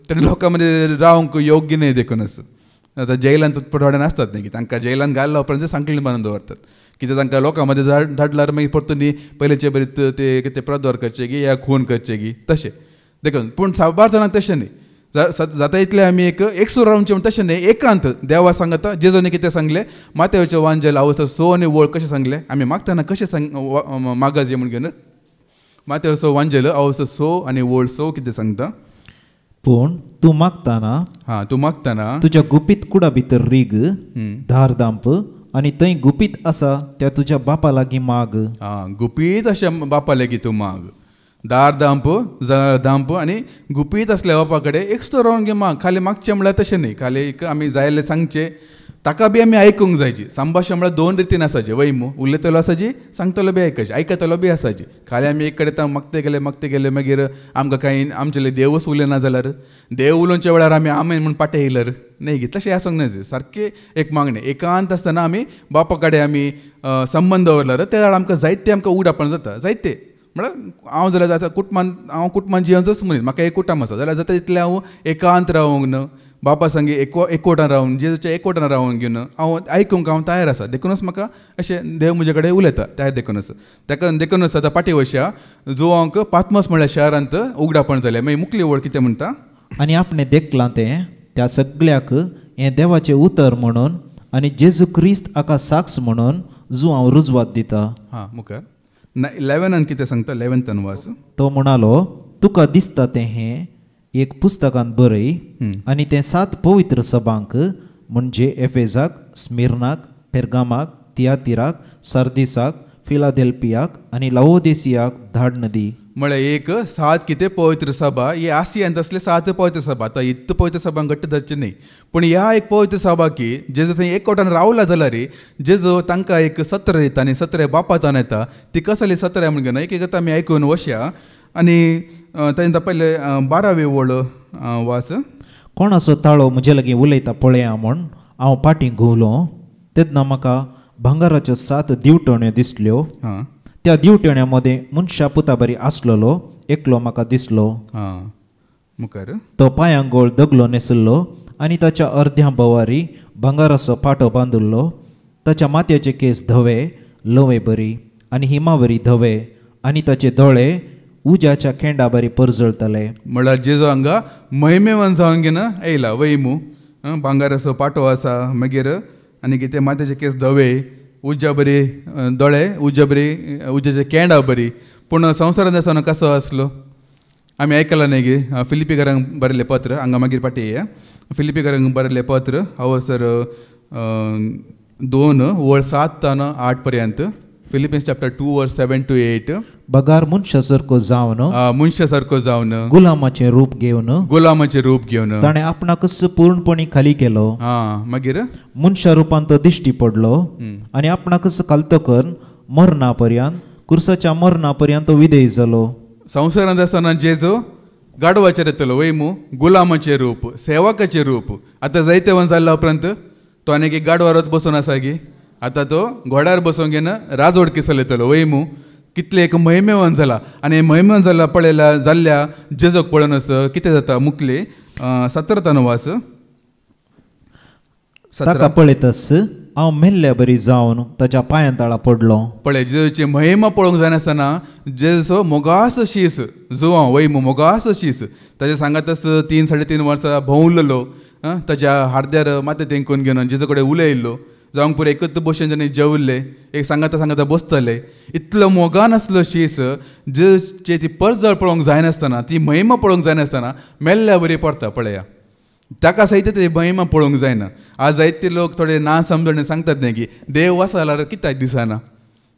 तेणे लोकां मदें रावंक योग्य न्ही देखूनच. आतां जेलांत थोड्यान आसतात न्ही की तांकां जेलांत घालल्या उपरांत सांकळीन बांदून दवरतात कित्याक तांकां लोकां मदें धाडल्यार मागीर परतून पयलींचे बरी ते कितें प्रद्वार करचे गी या खून करचे गी तशें देखून. पूण साबार जाणांक तशें न्ही जाता इतलें आमी एकसुरो रावचें म्हण तशें न्ही एकांत देवा सांगता. जेजून कितें सांगलें मातेवाचें वांजेल अवस्था 6 आनी वळ कशें सांगलें आमी मागतना कशें मागास म्हण घेवन मातेवाचो वांजेल अवस्था 6 आनी वळ 6 कितें सांगता. पूण तूं मागतना तुज्या गुपीत कुडा भितर रीग धार दांप आनी थंय गुपीत आसा त्या तुज्या बापा लागीं माग. गुपीत अशें बापा लागीं तूं माग. दार दांप आनी गुपीत आसल्या बापा कडेन एकसुरो रावन घे माग. खाली मागचें म्हळ्यार तशें न्ही खाली आमी जायले सांगचें ताका बी आमी आयकूंक जायची. संभाशण म्हळ्यार 2 रितीन आसाची वय उलयतलो आसाची सांगतलो बी आयकची आयकतलो बी आसाची. खाली आमी एक कडेन मागते गेले मागीर आमकां कांय आमचे देवच उलयना जाल्यार देव उलोवच्या वेळार आमी म्हूण पाटे येयल्यार न्ही गी तशें आसूंक नाय. सारकें एक मागणें एकांत आसतना आमी बापा कडेन आमी संबंद दवरल्यार त्या वेळार आमकां जायते आमकां उगडापण जाता. जायते म्हळ्यार हांव जाल्यार जाता हांव कुटुंबान जियेवचोच मनीस, म्हाका एक कुटुंब आसा जाल्यार जाता तितलें हांव एकांत रावूंक न्हू, बापा संगे एकवटान रावून जेजूच्या एकवटान रावूंक घेवन हांव आयकूंक हांव तयार आसा. देखूनच म्हाका अशें देव म्हजे कडेन उलयता त्या देखूनच. ताका देखूनच आतां पाटी वयशा जुवांक पातमोस म्हळ्यार शारांत उगडापण जालें. मागीर मुखली वळ कितें म्हणटा, आनी आपणें देखलां तें त्या सगळ्याक हें देवाचें उतर म्हणून आनी जेजू क्रिस्त हाका साक्ष म्हणून जुवांव रुजवात दिता. हां मुखार 11 कितें सांगता, 11 वास. तो म्हणालो, तुका दिसता तें हें एक पुस्तकांत बरय आनी तें 7 पवित्र सभांक म्हणजे एफेजाक, स्मिर्नाक, पेर्गामाक, तियातिराक, सार्दिसाक, फिलाडेल्फियाक आनी लाओदिसियाक धाडन दी. म्हळ्यार एक 7 कितें पवित्र सभा, ही आसियांत असले 7 पवित्र सभा. आतां इतले पवित्र सभा घट्ट धरचे न्ही, पूण ह्या एक पवित्र सभा की जेजू थंय एकवटान रावला जाल्यार जेजू तांकां एक सत्र दिता आनी सत्र बापाचान येता. ती कसली सत्र म्हणून घेवन एक आमी आयकून वशया. आनी तांकां पयले 12वी वळ वास. कोणाचो ताळो म्हजे लागीं उलयता पळया म्हूण हांव फाटीं घुंवलो. तेन्ना म्हाका भांगाराच्यो 7 दिवटण्यो दिसल्यो. हां त्या दिवटण्या मदें मनशा पुता बरी आसलेलो एकलो म्हाका दिसलो. हां मुखार. तो पांयांगोळ दगलो न्हेसल्लो आनी ताच्या अर्ध्या बोवारी भांगाराचो पाटो बांदिल्लो. ताच्या माथ्याचे केस धवे लवे बरी आनी हिमावरी धवे आनी ताचे दोळे उज्याच्या खेंडा बरी परजळतले. म्हळ्यार जेजू हांगा महिमेवन जावन घेवन येयला. वैमू भांगाराचो पाटो आसा, मागीर आनी कितें माथ्याचे केस धवे, उज्जा बरी दोळे, उज्याचे केंडा बरी. पूण संवसारांत आसतना कसो आसलो आमी आयकलां न्ही गे. फिलिपिकारांक बरयलें पत्र, हांगा मागीर पाटी येया. फिलिपिकारांक बरयलें पत्र हांवसर 2:7-8 पर्यंत. Philippines chapter 2:7-8. बगार मनशा सारको जावन मनशा सारको जावन गुलामाचें रूप घेवन गुलामाचें रूप घेवन ताणें आपणाकच पूर्णपणी खाली केलो. मागीर मनशा रुपान तो दिश्टी पडलो आनी आपणाकच खालतो करून मरणा पर्यंत, कुर्साच्या मरणा पर्यंत तो विधेय जालो. संवसारांत आसतना जेजू गाडवाचेर येतलो. वैमू गुलामाचें रूप, सेवकाचें रूप. आतां जायते वन जाल्ल्या उपरांत तो आनीक एक गाडवारच बसून आसा गे. आतां तो घोड्यार बसून घेवन राजवड किसल येतलो. वैमू कितले एक महिमेवन जाला. आनी महिमेवन जाला पळयल्या जाल्ल्या जेजूक पळोवन कितें जाता मुखली 17 वास. ताका पळयतस हांव मेल्ल्या बरी जावन ताच्या पांयां तळा पडलो. पळय जेजूची महिमा पळोवंक जायनासतना जेजूचो मोगासो शीस जुवां वैमू मोगासो शीस ताच्या सांगातच 3-3.5 वर्सां भोंवलेलो. ताच्या हार्द्यार माते तेंकून घेवन जेजू कडेन उलयल्लो. जावंक पुरो एकच भशेन जाणी जेवल्ले, एक सांगाता बसतले. इतलो मोगान आसलो शीस जेची ती परजळ पळोवंक जायनासतना, ती महिमा पळोवंक जायनासतना मेल्ल्या बरी पडटा. पळया ताका सहित ती महिमा पळोवंक जायना. आज जायते लोक थोडे ना समजणे सांगतात न्ही की देव आसा जाल्यार कित्याक दिसना,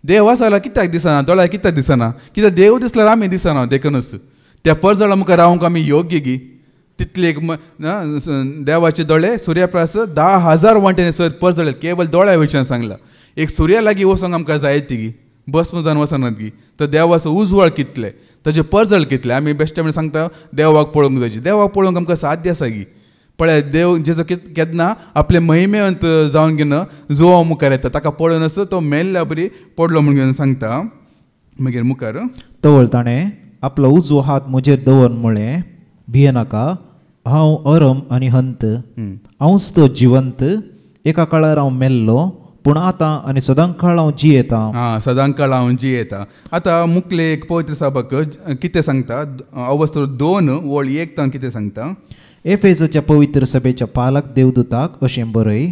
देव आसा जाल्यार कित्याक दिसना, दोळ्याक कित्याक दिसना, कित्याक देव दिसल्यार आमी दिसना. देखूनच त्या परजळा मुखार रावंक आमी योग्य गी. तितले एक देवाचे दोळे सूर्यप्रकाश 10,000 वांटेने सर परजळेत. केवळ दोळ्या विशयान सांगला. एक सुर्या लागीं वचोंक आमकां जाय ती गी, भस्म जावन वचनात गी. तर देवाचो उजवाड कितले, ताजे परजळ कितले. आमी बेश्टे म्हण सांगता देवाक पळोवंक जायची. देवाक पळोवंक आमकां साध्य आसा गी. पळय देव जेजो केन्ना आपले महिमेवंत जावन घेवन जुवां मुखार येता. ताका पळोवनच तो मेल्ल्या बरी पडलो म्हणून घेवन सांगता. मागीर मुखार तवळ ताणें आपलो उजवो हात म्हजेर दवर म्हळें, भियेनाका, हांव अरम आनी हंत. हांवच तो जिवंत. एका काळार हांव मेल्लो, पूण आतां आनी सदांकाळ हांव जियेता. सदांकाळ हांव जियेता. आतां मुखले एक पवित्र सभाक कितें सांगता, अवस्थो 2:1 कितें सांगता. एफेसाच्या पवित्र सभेच्या पालक देवदूताक अशें बरय,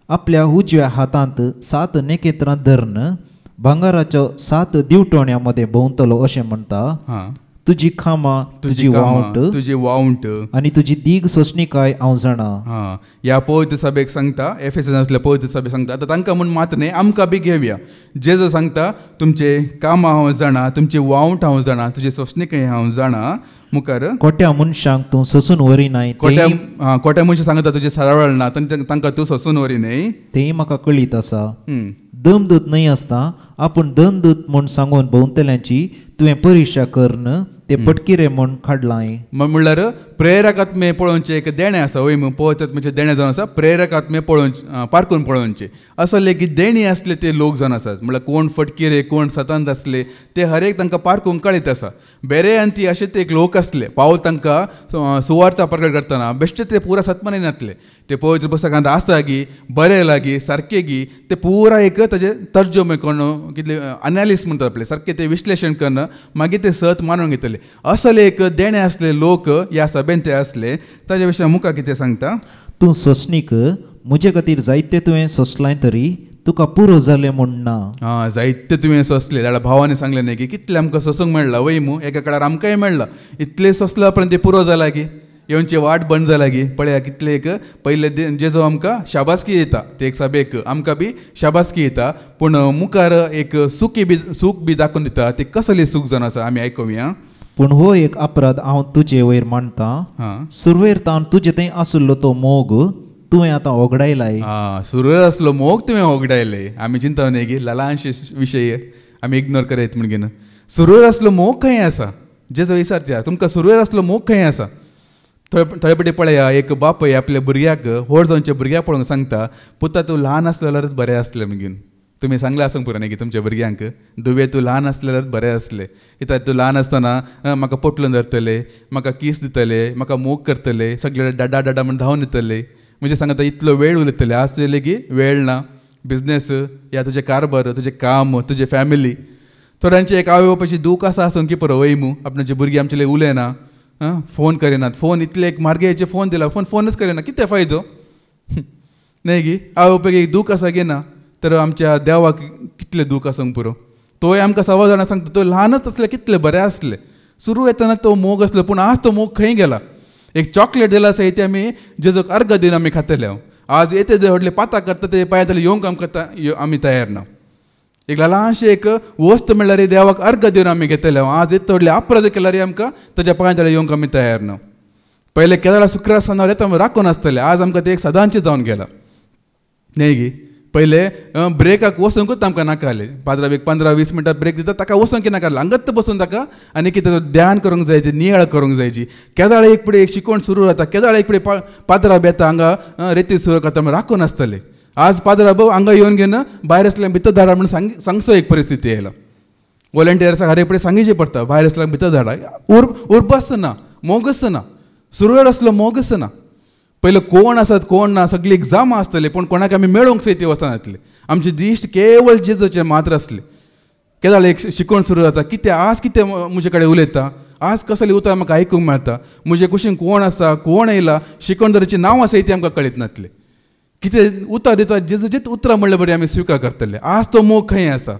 आपल्या उजव्या हातांत 7 नेकेत्रां धरून भांगाराच्या 7 दिवटण्या मदें भोंवतलो अशें म्हणटा. तुजी खामा, तुजी वावंट आनी तुजी दीग सोंसणीकाय हांव जाणा. ह्या पवित्र सभेक सांगता, एफेसांतल्या पवित्र सभेक सांगता. आतां तांकां म्हूण मात न्ही, आमकां बी घेवया. जेजू सांगता तुमचे कामां हांव जाणा, तुमची वावंट हांव जाणा, तुजी सोंसणीकाय हांव जाणा. मुखार कोट्या मनशांक तूं सोसून वरिनाय. कोट्या मनशां सांगता तुजी सरावळ ना, तांकां तूं सोसून वरिनाय. तें म्हाका कळीत आसा. दमदूत न्हय आसता आपूण दमदूत म्हूण सांगून भोंवतल्यांची तुवें परिक्षा करन ते पटकिरे म्हूण काडलाय. म्हणल्यार प्रेरक आत्मे पळोवचे एक देणे आसा वय पळयतात म्हणजे देणे जावन आसा प्रेरक आत्मे पारखून पळोवचे असं लेगीत देणी असले ते लोक जावन आसात म्हळ्यार कोण फटकिरे कोण सतंत असले ते हर एक तांकां पारखूंक कळीत आसा बेरे आनी ती अशे ते एक लोक असले पावल तांकां सुवार्ता प्रकट करतना बेश्टे ते पुरा सत्माने नातले ते पवित्र पुस्तकांत आसा गी बरे लागी सारके गी ते पुरा एक ताजे तर्जुमे करून कितले अनालिस म्हणटात आपले सारके ते विश्लेशण करून मागीर ते सत मानून घेतले असले एक देणे असले लोक ह्या सभेन ते असले ताजे विशयी मुखार कितें सांगता तूं सोंसणीक म्हजे खातीर जायते तुवें सोंसलां तरी तुका पुरो जालें म्हणना जायते तुवें सोंसले जाल्यार भावानी सांगलें न्ही की कितले आमकां सोसूंक मेळ्ळा वय एका काळार आमकांय मेळ्ळा इतले सोंसला पर्यंत ते पुरो जाला की येवची वाट बंद जाला गी पळया कितले एक पयले जेजो आमकां शाबासकी येता ते एक सभेक आमकां बी शाबासकी येता पूण मुखार एक सूख बी दाखोवन दिता ते कसले सूख जावन आसा आमी आयकुया पूण हो एक अपराध हांव तुजे वयर मांडटां सुरवेर तावन तुजे थंय आसलो तो मोग तुवें आतां ओगडायलाय सुरवेर आसलो मोग तुवें ओगडायले आमी चिंता न्ही गी ल्हानशे विशय आमी इग्नोर करयत म्हणून सुरवेर आसलो मोग खंय आसा जेजो विचारता तुमकां सुरवेर आसलो मोग खंय आसा थंय पडे पळया एक बापूय आपल्या भुरग्याक व्हड जावच्या भुरग्याक पळोवंक सांगता पुता तूं ल्हान आसलें जाल्यारच बरें आसलें म्हणून तुमी सांगलें आसूंक पुरो न्ही तुमच्या भुरग्यांक दुवे तूं ल्हान आसलें जाल्यार बरें आसलें कित्याक तूं ल्हान आसतना म्हाका पोटलून धरतले म्हाका किस दितले म्हाका मोग करतले सगळे डाडा डाडा म्हण धांवन दितले म्हणजे सांगता इतलो वेळ उलयतले आज तुजे लेगीत वेळ ना बिझनेस या तुजें कारभार तुजें काम तुजी फॅमिली थोड्यांचे एक आवय बापायची दूख आसा आसूंक की पुरो वयमू आपणाची भुरगीं आमचे उलयना फोन करिनात फोन इतले एक मार्गेचे फोन दिला फोनच करिना कितें फायदो न्ही गी आवय बापायक एक दूख आसा गे ना तर आमच्या देवाक कितले दूख आसूंक पुरो तोय आमकां 6 जाणां सांगता तो ल्हानच असले कितले बरें आसले सुरू येतना तो मोग आसलो पूण आज तो मोग खंय गेला एक चॉकलेट दिला आसा ते आमी जेजोक अर्घ दिवन आमी खातले आज येते जे व्हडले पाता करता ते पांयातले येवंक आमकां आमी तयार ना एक ल्हानशें एक वस्त म्हणल्यार देवाक अर्घ दिवन आमी घेतले आज येत व्हडले अपराध केल्यार आमकां ताच्या पांयातले येवंक आमी तयार ना पयले केदार शुक्रार सांजार येता आमी राखून आसतले आज आमकां ते एक सदांचें जावन गेला न्ही गी पयले ब्रेकाक वचूंकूच आमकां नाकाले पाद्राक एक 15-20 मिनटां ब्रेक दिता ताका वचूंक नाकाले हांगात बसून ताका आनी कितें ध्यान करूंक जायची नियाळ करूंक जायची केदाळ एक फुडें एक शिकोवण सुरू जाता केदाळ एक फुडें पाद्रा बेता हांगा रेती सुरू करता आमी राखून आसतले आज पाद्रा भाऊ हांगा येवन घेवन भायर आसल्यार भितर धाडा म्हणून सांगचो एक परिस्थिती येयला वॉलंटियर्साक हर एक फुडें सांगिचें पडटा भायर आसल्यार भितर धाडा उर्बस ना मोगच ना सुरवेर असलो मोगच ना पयले कोण आसात कोण ना सगळी एग्जाम आसतले पूण कोणाक आमी मेळोवंक सयती वचनातले आमचे दिश्ट केवळ जेजूचे मात्र आसले केदाळ एक शिकोवण सुरू जाता कितें आज कितें म्हजे कडेन उलयता आज कसले उतर म्हाका आयकूंक मेळटा म्हजे कुशीन कोण आसा कोण येयला शिकोवणदाराची नांवां सयती आमकां कळीत नातले कितें उतर दिता जेजूचेच उतरां म्हणल्यार बरें आमी स्विकार करतले आज तो मोग खंय आसा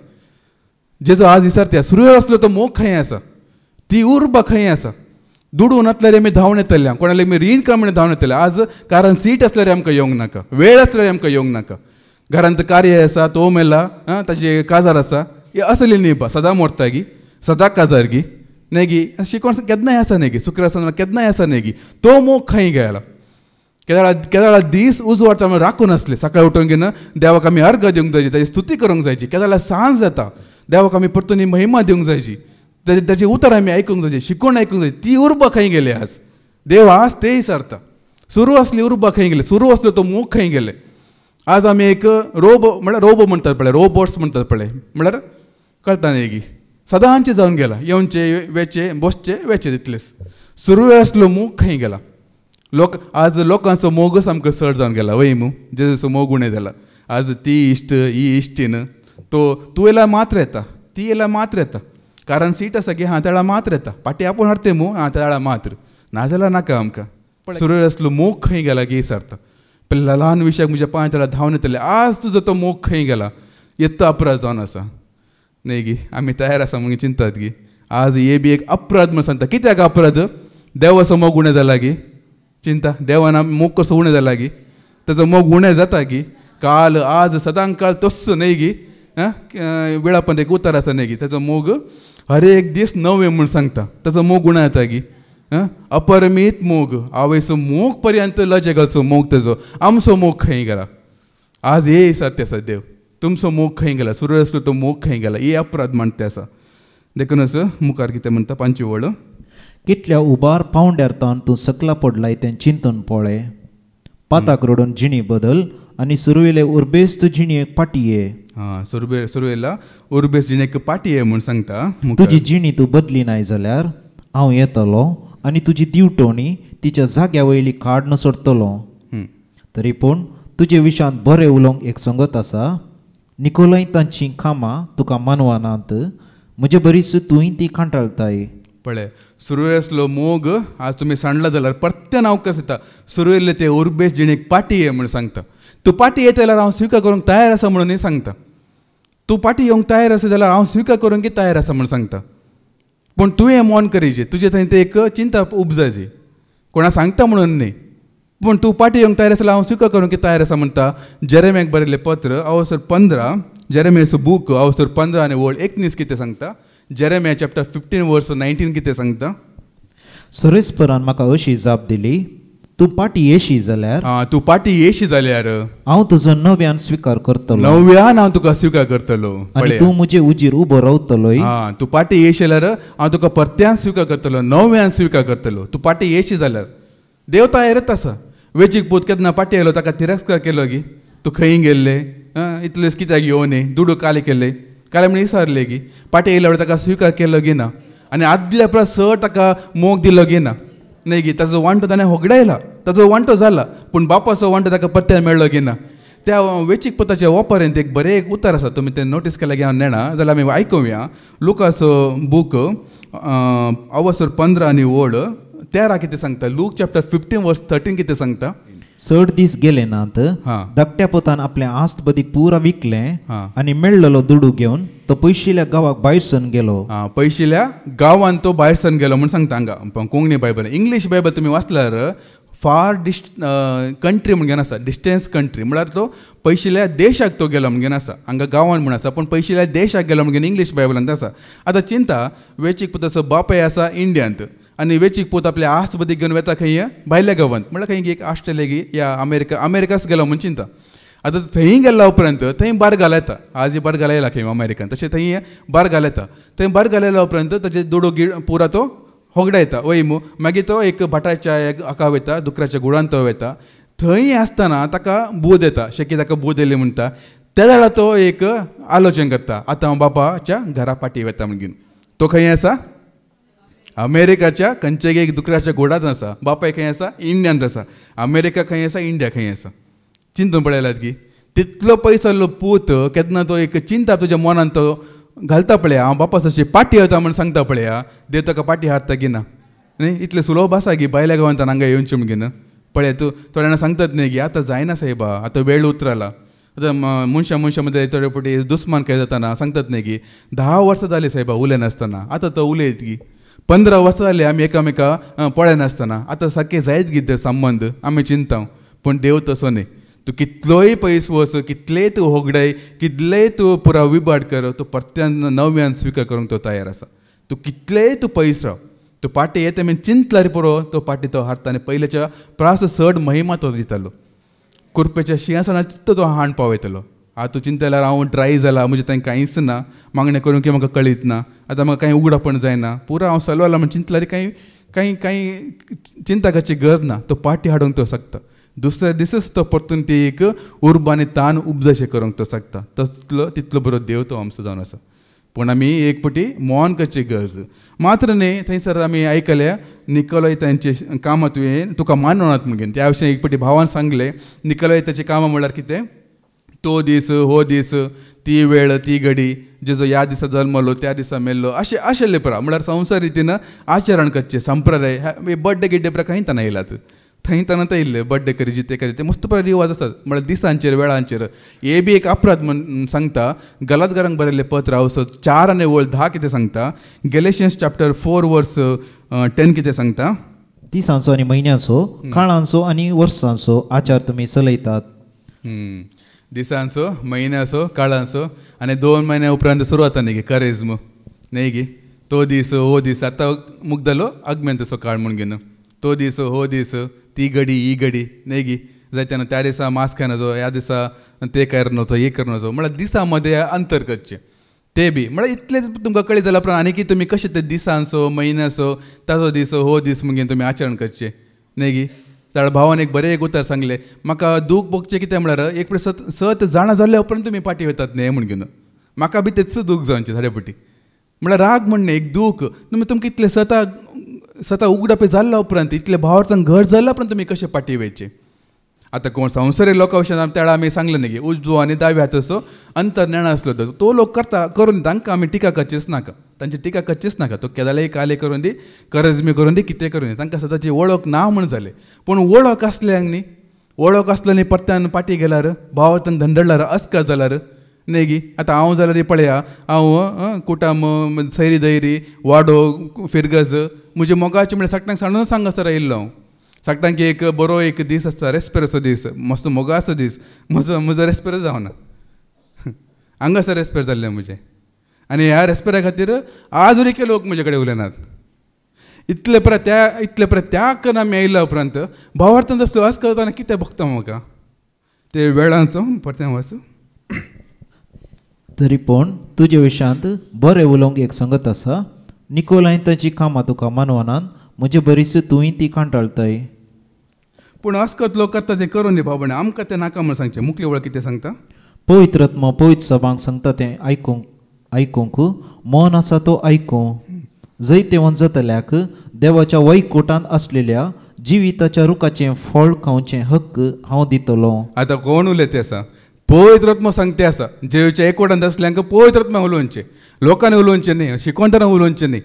जेजू आज विचारता सुरवेर आसलो तो मोग खंय आसा ती उर्बा खंय आसा दुडून नातल्यार आमी धांवन येतले कोणाले आमी रीण काय म्हणून धांवन येतले आज कारण सीट आसल्यार आमकां येवंक नाका वेळ आसल्यार आमकां येवंक नाका घरांत कार्य आसा तो मेला ताजे काजार आसा हे असली न्ही बा सदां मोरता गी सदां काजार गी न्ही गी शिकोवण केन्नाय आसा न्ही गी शुक्रार केन्नाय आसा न्ही गी तो मोग खंय गेला केदाळा दीस उजवाडटा आमी राखून आसले सकाळी उठून घेवन देवाक आमी अर्घ दिवंक जायची ताची स्तुती करूंक जायची केदाळा सांज जाता देवाक आमी परतून महिमा दिवंक जायची ताचे उतर आमी आयकूंक जायची शिकोवण आयकूंक जाय ती उर्बा खंय गेले आज देव आज तेय सारता सुरू असली उर्बा खंय गेले सुरू असलो तो मोग खंय गेले आज आमी एक रोबो म्हणटात पळय रोबोट्स म्हणटात पळय म्हळ्यार कळटा न्ही गी सदांचे जावन गेला येवचे वेचे बसचे वेचे तितलेच सुरवेर असलो मोग खंय गेला आज लोकांचो मोगच आमकां चड जावन गेला वय मू जेजूचो मोग उणें जाला आज ती इश्ट ही इश्टीन तूं येयला मात्र येता ती येयला मात्र येता कारण सीट आसा की हां तेळा मात्र येता पाटी आपूण हाडटे मू हां तेळा मात्र नाजाल्यार नाका आमकां सुरवेर असलो मोग खंय गेला गे सारता पयल्या ल्हान विशयाक म्हज्या पांय तेळा धांवन येतले आज तुजो तो मोग खंय गेला येत्तो अपराध जावन आसा न्ही गी आमी तयार आसा म्हणून चिंतात गी आज हे बी एक अपराध म्हण सांगता कित्याक अपराध देवाचो मोग उणें जाला गी चिंता देवान मोग कसो उणें जाला गी ताजो मोग उणें जाता गी काल आज सदां काळ तस्सो न्ही गी वेळापण एक उतर आसा न्ही गी ताजो मोग हर एक दीस नवे म्हूण सांगता ताजो मोग उणें जाता गी अपरमीत मोग आवयचो मोग पर्यंत लजेगाचो मोग ताजो आमचो मोग खंय गेला आज हे सत्य आसा देव तुमचो मोग खंय गेला सुरू आसलो तो मोग खंय गेला हे अपराध म्हणटा आसा देखूनच मुखार कितें म्हणटा 5 वळ कितल्या उबार पावंड्यार तावन तूं सकला पडलाय तें चिंतून पळय. पाताक रडून जिणी बदल आनी सुरवेले उर्बेस्त जिणयेक पाटये. हां सुरवेला उर्बेस जिणेक पाटी आहे म्हूण सांगता. मुखार. तुजी जिणी तूं बदली नाय जाल्यार हांव येतलो आनी तुजी दिवटोणी तिच्या जाग्या वयली काड सोडटलो. तरी पूण तुजे विशांत बरें उलोवंक एक संगत आसा. निकोलाई तांची कामां तुका मानवानात, म्हजे बरीच तुंय ती कांटाळताय. पळय सुरवेसलो मोग आज तुम्ही सांडला जाल्यार परते नांव कसं येता. सुरवेल्ले ते उर्बेस जिणेक पाटी आहे म्हणून सांगता. तूं पाटी येता जाल्यार हांव स्विकार करूंक तयार आसा म्हणून सांगता. तूं पाटी येवंक तयार आसा जाल्यार हांव स्विकार करूंक तयार आसा म्हणून सांगता. पूण तुवें मोन करीचे, तुजे थंय ते एक चिंता उपजायची. कोणा सांगता म्हणून न्ही, पूण तूं पाटी येवंक तयार आसा जाल्यार हांव स्विकार करूंक तयार आसा म्हणटा. जेरेम्याक बरयल्लें पत्र अवसर 15, जेरेम्याचो बूक अवसर 15 आनी वळ 19 कितें सांगता. जेरेम्या चॅप्टर 15 वर्स 19 कितें सांगता. सुरेस्परान म्हाका अशी जाप दिली, तूं पाटी येशी जाल्यार तूं पाटी येशी जाल्यार हांव तुजो नव्यान स्विकार करतलो. नव्यान हांव तुका स्विकार करतलो. आनी तूं म्हजे उजीर उबो रावतलोय. तूं पाटी येशी जाल्यार हांव तुका परत्यान स्विकार करतलो, नव्यान स्विकार करतलो. तूं पाटी येशी जाल्यार देव तयारच आसा. वेचीक पूत केन्ना पाटी आयलो ताका तिरस्कार केलो गी. तूं खंय गेल्ले, इतलेच कित्याक येवन दुडू काले केले, काले म्हण विसारले गी. पाटी येयल्या ताका स्विकार केलो गी ना. आनी आदल्या परस चड ताका मोग दिलो गी ना. न्ही गी ताजो वांटो ताणें होगडायला, ताजो वांटो जाला, पूण बापाचो वांटो ताका परत्यान मेळ्ळो गी ना. त्या वेचीक पुताच्या वापरेंत एक बरें एक उतर आसा. तुमी तें नोटीस केलें की हांव नेणा जाल्यार आमी आयकुया. लुकाचो बूक अवसर 15 आनी वळ 13 कितें सांगता. लूक चॅप्टर 15 वर्स 13 कितें सांगता. चड दीस गेले नात, धाकट्या पुतान आपलें आस्त बदीक पुरा विकलें आनी मेळ्ळलो दुडू घेवन तो पयशिल्ल्या गांवाक भायर सन गेलो. पयशिल्ल्या गांवान तो भायर सन गेलो म्हूण सांगता हांगा कोंकणी बायबल. इंग्लीश बायबल तुमी वाचल्यार फार कंट्री म्हूण घेवन आसा, डिस्टन्स कंट्री म्हळ्यार तो पयशिल्ल्या देशाक तो गेलो म्हूण घेवन आसा. हांगा गांवान म्हूण आसा, पूण पयशिल्ल्या देशाक गेलो म्हूण इंग्लीश बायबलांत आसा. आतां चिंता, वेचीक पुताचो बापूय आसा इंडियांत आनी वेचीक पूत आपल्या आस्त बदीक घेवन वता खंय भायल्या गांवांत, म्हळ्यार खंय एक ऑस्ट्रेलिया गी या अमेरिकास गेलो म्हूण चिंता. आतां थंय गेल्या उपरांत थंय बारगाल येता. आज बारगाल येयला खंय अमेरिकान, तशें थंय बारगाल येता. थंय बारगाल येयल्या उपरांत ताचे दुडो पुरा तो होगडा येता वय मू. मागीर तो एक भाटाच्या हाका वयता, दुकराच्या गुडान तो वयता. थंय आसतना ताका बोध येता, शेकी ताका बोध येयली म्हणटा. त्या वेळार तो एक आलोचन करता, आतां हांव बापाच्या घरा पाटी वता म्हणून. तो खंय आसा अमेरिकाच्या खंयच्या एक दुकराच्या गोडांत आसा. बापाय खंय आसा इंडियांत आसा. अमेरिका खंय आसा, इंडिया खंय आसा. चिंतून पळयलात की तितलो पयसल्लो पूत केन्ना तो एक चिंता तुज्या मनांत तो घालता पळया. हांव बापास अशी पाटी वता म्हूण सांगता पळया. देव ताका पाटी हाडटा की ना न्ही. इतलें सुलभ आसा की भायल्या गांवांत हांगा येवचें म्हणून. पळय तूं थोड्या जाणां सांगतात न्ही की आतां जायना सायबा, आतां वेळ उतरला. आतां मनशा मदें थोडे फावटी दुस्मान काय जाताना सांगतात न्ही की 10 वर्सां जालीं सायबा उलयनासतना. आतां तो उलयत की 15 वर्सां जालीं आमी एकामेका पळयनासतना. आतां सारकें जायत कितें संबंद आमी चिंता. पूण देव तसो न्ही. तूं कितलोय पयस वच, कितलेय तूं होगडाय, कितलेय तूं पुरा विबाट कर, तूं परत्यान नव्यान स्विकार करूंक तो तयार आसा. तूं कितलेय तूं पयस राव, तूं पाटी येता म्हूण चिंतल्यार पुरो तो पाटी तो हाडटा. आनी पयल्याच्या प्रास चड महिमा तो दितालो. कुरपेच्या शिंयासणान चित्त तो हाण पावयतलो. आतां चिंता जाल्यार हांव ड्राय जाला, म्हजें थंय कांयच ना, मागणें करूंक म्हाका कळीत ना, आतां म्हाका कांय उगडापण जायना, पुरो हांव सलवाला म्हूण चिंतल्यार कांय चिंता करची गरज ना. तो पाटी हाडूंक तो शकता. दुसऱ्या दिसच तो परतून ती एक उर्बा आनी तान उपजाशें करूंक तो शकता. तितलो बरो देव तो आमचो जावन आसा. पूण आमी एक पटी मोन करची गरज मात्र न्ही. थंयसर आमी आयकल्या निकोलाई तांचे कामां तुवें तुका माननात म्हणून. त्या विशयी एक पटी भावान सांगलें. निकोलाई ताची कामां म्हळ्यार कितें, तो दीस हो दीस ती वेळ ती घडी, जेजो ह्या दिसा जल्मलो त्या दिसा मेल्लो, अशें आशिल्लें पुरा. म्हळ्यार संवसार रितीन आचरण करचें, संप्रदाय बड्डे गिड्डे पुरा खंय ताना येयलात. थंय ताना ते येयल्ले बड्डे करी जिते करी ते मस्त पुरा रिवाज आसात. म्हळ्यार दिसांचेर वेळांचेर. हे बी एक अपराध म्हण सांगता. गलातकारांक बरयल्लें पत्र अवसर 4 आनी वळ 10 कितें सांगता. गॅलेशियन्स चॅप्टर 4 वर्स 10 कितें सांगता. दिसांचो आनी म्हयन्याचो, काळांचो आनी वर्सांचो आचार तुमी चलयतात. दिसांचो, म्हयन्याचो, काळांचो आनी 2 म्हयन्या उपरांत सुरू जाता न्ही गे करेज्म न्ही गे. तो दीस हो दीस आतां मुग्धलो अगमेंतचो काळ म्हूण घेवन. तो दीस हो दीस ती घडी ही घडी न्ही गी. जाय तेन्ना त्या दिसा मास्क खायनाचो, ह्या दिसा ते करनाचो हे करनाचो. म्हळ्यार दिसां मदें अंतर करचें. ते बी म्हळ्यार इतले तुमकां कळीत जाल्या उपरांत आनी कितें तुमी कशें ते दिसांचो म्हयन्याचो ताचो दीस हो दीस मुगेन तुमी आचरण करचें न्ही गी. ताच्या भावान एक बरें एक उतर सांगलें, म्हाका दूख भोगचें कितें म्हळ्यार एक सत जाणां जाल्या उपरांत तुमी पाटी वतात न्ही म्हण घेवन. म्हाका बी तेच दूख जावचें साडे पटी म्हळ्यार राग म्हणणें एक दूख. तुमकां इतलें स्वता उगडापे जाल्ल्या उपरांत इतले भावार्थान घर जाल्ल्या उपरांत तुमी कशें पाटी वयचे. आतां कोण संवसारीक लोकां विशयी त्या वेळार आमी सांगलें न्ही उजवो आनी दावे हाताचो अंतर नेणा आसलो तो लोक करता करून तांकां आमी टिका करचीच नाका, तांची टिका करचीच नाका. तो केदाले काले करून दी, करजमी करून दी, कितें करून दी, तांकां सदांची वळख ना म्हण जालें. पूण वळख आसल्यांक न्ही, वळख आसलें परत्यान पाटी गेल्यार भावार्थान धंडळल्यार अस्का जाल्यार न्ही गी. आतां हांव जाल्यार पळया, हांव कुटाम सैरी दैरी वाडो फिरगज म्हजे मोगाचे म्हळ्यार सगळ्यांक सांडून सांगासर येयल्लो हांव. सगळ्यांक एक बरो एक दीस आसता रेस्पेराचो दीस, मस्त मोगाचो दीस. म्हजो रेस्पेर जावना, हांगासर रेस्पेर जाल्लें म्हजें. आनी ह्या रेस्पेरा खातीर आजुरीके लोक म्हजे कडेन उलयनात. इतले परत त्या करून आमी येयल्या उपरांत भावार्थान तसलो आस करतना कितें भोगता म्हाका ते वेळांचो परत्या वच. तरी पूण तुजे विशयांत बरें उलोवंक एक संगत आसा. निकोलायन ताची कामां तुका मानवनान म्हजे बरीच तुवें ती कांटाळताय. पूण अस्कत लोक करता तें करून न्ही भावणे, आमकां तें नाका म्हण सांगचें. मुखली वळ कितें सांगता, पवित्र आत्मा पवित्र सभांक सांगता तें आयकूंक मन आसा तो आयकूं. जैते वंजतल्याक देवाच्या वैकुटांत असलेल्या जिविताच्या रुखाचें फळ खावचें हक्क हांव दितलो. आतां कोण उलयता आसा, पवित्र आत्मा सांगते आसा. जेवच्या एकवटांत असल्यांक पवित्र आत्मा उलोवचें, लोकांनी उलोवचें न्ही, शिकोवतना उलोवचें न्ही.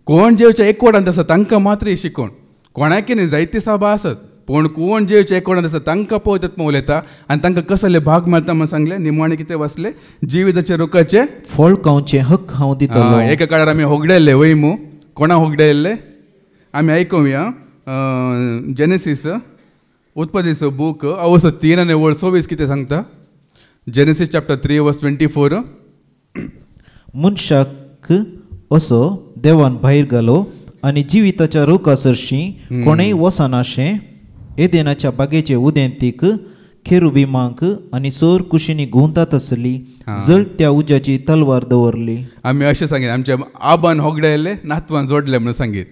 कोण जेवच्या एकवटांत आसा तांकां मात्र ही शिकोण. कोणाकी न्ही, जायती सभा आसत, पूण कोण जेवच्या एकवटांत आसा तांकां पवित्र आत्मा उलयता आनी तांकां कसले भाग मेळटा म्हण सांगलें. निमाणे कितें वाचलें, जिविताच्या रुखाचे फळ खावचें हक्क हांव दितलो. एका काळार आमी होगडायल्ले वयमू. कोणा होगडायल्ले आमी आयकुया. जेनेसीस उत्पत्तीचो बूक अवसो 3 आनी 26 कितें सांगता. जेनेसीस चॅप्टर 3 वर्स 24. मनशाक असो देवान भायर घालो आनी जिविताच्या रुखा सरशीं कोणेय वसनाशें एदेनाच्या बागेचे उदेंतीक खेरुबिमांक आनी सोर कुशीनी घुंवतात आसली जळत्या उज्याची तलवार दवरली. आमी अशें सांगीत आमच्या आबान होगडायल्ले नातवान जोडले म्हणून सांगीत.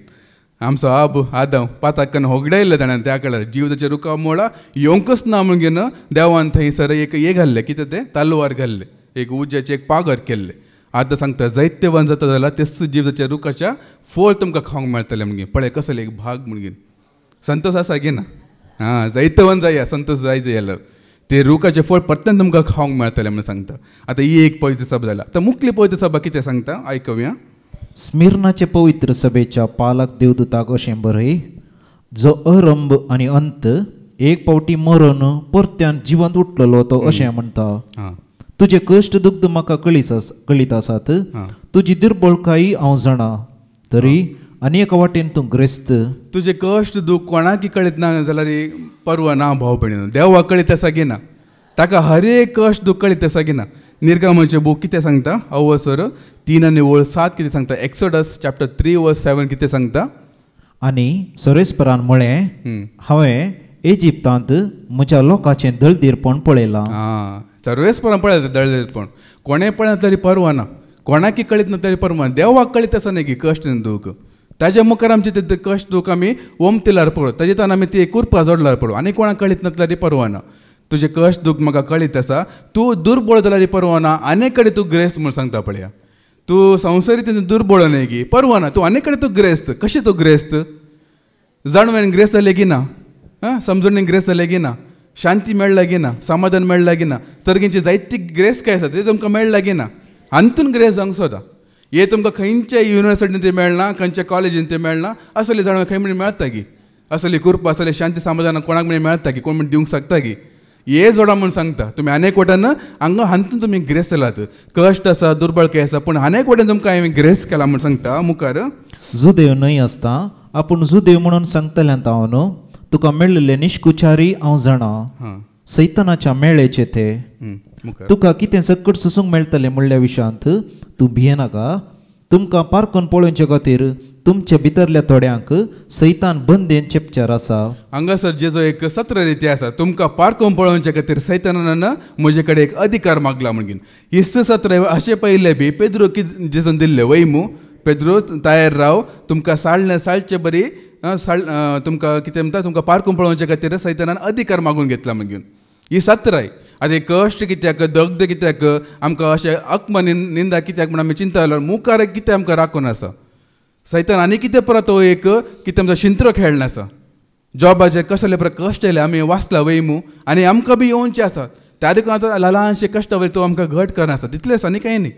आमचो आब आदांव पाताकन होगडायल्ले ताणें त्या काळार जिविताच्या रुखा मोळा येवंकच ना म्हण घेवन देवान थंयसर एक हे घाल्लें, कितें तें तलवार घाल्लें, एक उज्याचें एक पागर केल्लें. आतां सांगता जायते वन जाता जाल्यार तेच जिविताच्या रुखाच्या फळ तुमकां खावंक मेळटलें म्हणून. पळय कसले एक भाग म्हणून संतोष आसा गे ना. जायते वन जाया संतोष जाय जाल्यार ते रुखाचे फळ परतन तुमकां खावंक मेळटलें म्हणून सांगता. आतां ही एक पवित्र सभा जाला. आतां मुखली पवित्र सभा कितें सांगता आयकुया. स्मिर्नाचे पवित्र सभेच्या पालक देवदूताक अशें बरय, जो अरंभ आनी अंत एक पावटी मरून परत्यान जिवंत उठलेलो तो अशें म्हणटा. तुजे कश्ट दुख्ध म्हाका कळीत आसात, तुजी दुर्बळकाई हांव जाणा, तरी आनी एका वाटेन तूं ग्रेस्त. तुजे कश्ट दूख कोणाक कळीत ना जाल्यार परवा ना भाव भयणीनो, देवाक कळीत आसा गी ना, ताका हर एक कश्ट दूख कळीत आसा गी ना. निर्गमाचे बूक कितें सांगता अवसर 3 आनी 7 कितें सांगता. एक्सोडस चॅप्टर 3 वर्स 7 कितें सांगता. आनी सरेस्परान म्हळें, हांवें इजिप्तांत म्हज्या लोकांचें दळदीरपण पळयलां. सर्वेस्परान पळयता दळदीरपण. कोणें पळयना तरी परवा ना, कोणाकी कळीत ना तरी परवा. देवाक कळीत आसा न्ही कश्ट दूख. ताज्या मुखार आमचे ते कश्ट दूख आमी ओमतिल्यार पळोव, ताजे तान आमी ती कुरपा जोडल्यार पळोव. आनी कोणाक कळीत ना तरी परवा ना. तुजे कश्ट दूख म्हाका कळीत आसा. तूं दुर्बळ जाल्यार परवा ना, आनी कडेन तूं ग्रेस्त म्हूण सांगता पळया. तूं संवसारीक दुर्बळ न्ही गी, परवा ना, तूं आनी कडेन तूं ग्रेस्त. कशें तूं ग्रेस्त जाणवेन ग्रेस्त जालें गी ना, समजून ग्रेस्त जालें गी ना, शांती मेळ्ळा गी ना, समाधान मेळ्ळा गी ना, सर्गींची जायती ग्रेस काय आसा ते तुमकां मेळ्ळा गी ना. हातून ग्रेस जावंक सोदा. हे तुमकां खंयच्या युनिवर्सिटीन ते मेळना, खंयच्या कॉलेजीन ते मेळना. असले जाणवे खंय म्हण मेळटा गी. असली कृपा असले शांती समाधान कोणाक म्हण मेळटा गी, कोण म्हण दिवंक शकता गी. हे जोडा म्हूण सांगता. तुमी अनेक वटान हांगा हातून तुमी ग्रेस जालात. कश्ट आसा, दुर्बळकाय आसा, पूण अनेक वटान तुमकां हांवें ग्रेस केला म्हूण सांगता. मुखार जुदेव न्हय आसता आपूण जुदेव म्हणून सांगतल्यान हांव तुका मेळिल्ले निश्कुचारी हांव जाणा. सैतानाच्या मेळ्ळेचे ते तुका कितें सकट सुसूंक मेळटलें म्हणल्या विशयांत तूं भियेनाका. तुमकां पारखून पळोवचे खातीर तुमच्या भितरल्या थोड्यांक सैतान बंदेन चेपचार आसा. हांगासर जेजो एक सत्र रिती आसा तुमकां पारकोवन पळोवचे खातीर सैतानान म्हजे कडेन एक अधिकार मागला म्हणून. हिस्स सत्र अशें पयले बी पेद्रो कितें जेजून दिल्ले वैमू पेद्रो तयार राव तुमकां साळचे बरी तुमकां कितें म्हणटा तुमकां पारकोवन पळोवचे खातीर सैतानान अधिकार मागून घेतला म्हणून. ही सत्राय. आतां कश्ट कित्याक दगद कित्याक आमकां अशें अक्म निंदा कित्याक म्हण आमी चिंता जाल्यार मुखार कितें आमकां राखून आसा. सैतान आनी कितें परत तो एक कितें म्हणटा शिंत्रो खेळना आसा. जॉबाचे कसले परत कश्ट येयले आमी वाचला वयमू आनी आमकां बी येवचे आसात. त्या देखून आतां ल्हानशे कश्ट वयर तो आमकां घट करना आसा तितलें आसा आनी कांय न्ही.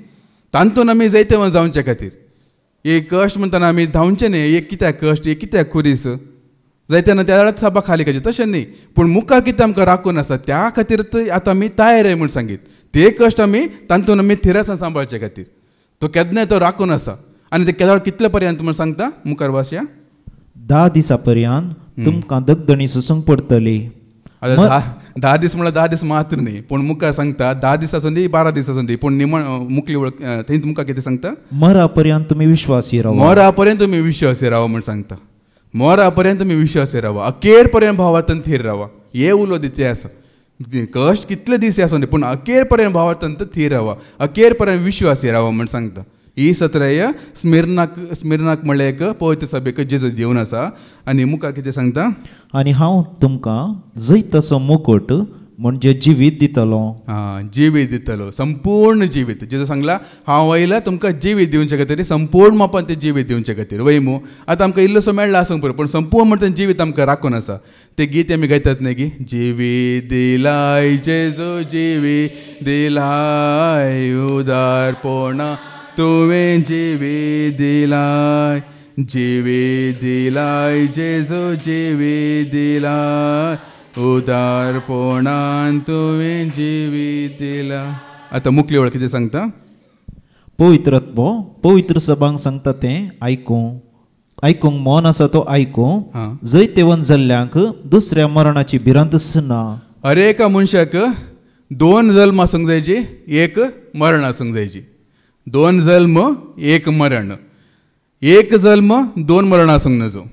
तांतून आमी जैते जावचे खातीर एक कश्ट म्हणटना आमी धांवचे न्ही एक कित्याक कश्ट एक कित्याक खुरीस जायतेना त्या वेळार सभा खाली करचे तशें न्ही. पूण मुखार कितें आमकां राखून आसा त्या खातीर आतां आमी तयार म्हूण सांगीत. ते कश्ट आमी तांतून आमी थिरासन सांबाळचे खातीर तो केन्नाय तो राखून आसा. आनी ते केदार कितले पर्यंत म्हूण सांगता मुखार वाचया 10 दिसां पर्यंत तुमकां दगदणी सोसूंक पडटली. आतां 10 दीस म्हळ्यार 10 दीस मात्र न्ही पूण मुखार सांगता 10 दीस आसूं दी 12 दीस आसूं दी पूण निमण मुखली वळख थंय तुमकां कितें सांगता मरा पर्यंत तुमी विश्वासी रावा. मरा पर्यंत तुमी विश्वासी रावा म्हूण सांगता. मरा पर्यंत तुमी विश्वासी रावा अखेर पर्यंत भावार्थन थीर रावा. हे उलो दिते आसा. कश्ट कितले दीस आसूं दी पूण अखेर पर्यंत भावार्थन थीर रावा अखेर पर्यंत विश्वासी रावा म्हूण सांगता. ही सत्रय स्मिर्नाक म्हणल्यार एक पवित्र सभेक जेजू दिवन आसा. आनी मुखार कितें सांगता आनी हांव तुमकां जैत तसो मुकुट म्हणजे जिवीत दितलो. जिवीत दितलो संपूर्ण जिवीत. जेजू सांगला हांव वयला तुमकां जिवीत दिवचे खातीर संपूर्ण मापान ते जिवीत दिवचे खातीर वयमू. आतां आमकां इल्लोसो मेळ्ळा आसूंक पुरो पूण संपूर्ण म्हणटा जिवीत आमकां राखून आसा. ते गीत आमी गायतात न्ही गी जिवीत दिलाय जेजू जिवीत दिलाय उदारपणा तुवें जिवीत दिलाय जिवीत दिलाय जेजू जिवीत दिलाय उदारपणान तुवें जिवीत दिलाय. आतां मुखली वळ कितें सांगता पवित्र सभांक सांगता तें आयकूंक मौन आसा तो आयकूं. जैतेवन जाल्ल्यांक दुसऱ्या मरणाची भिरांत ना. हर एका मनशाक 2 जल्म आसूंक जायची एक मरण आसूंक जायची. 2 जल्म एक मरण. एक जल्म 2 मरण आसूंक नजो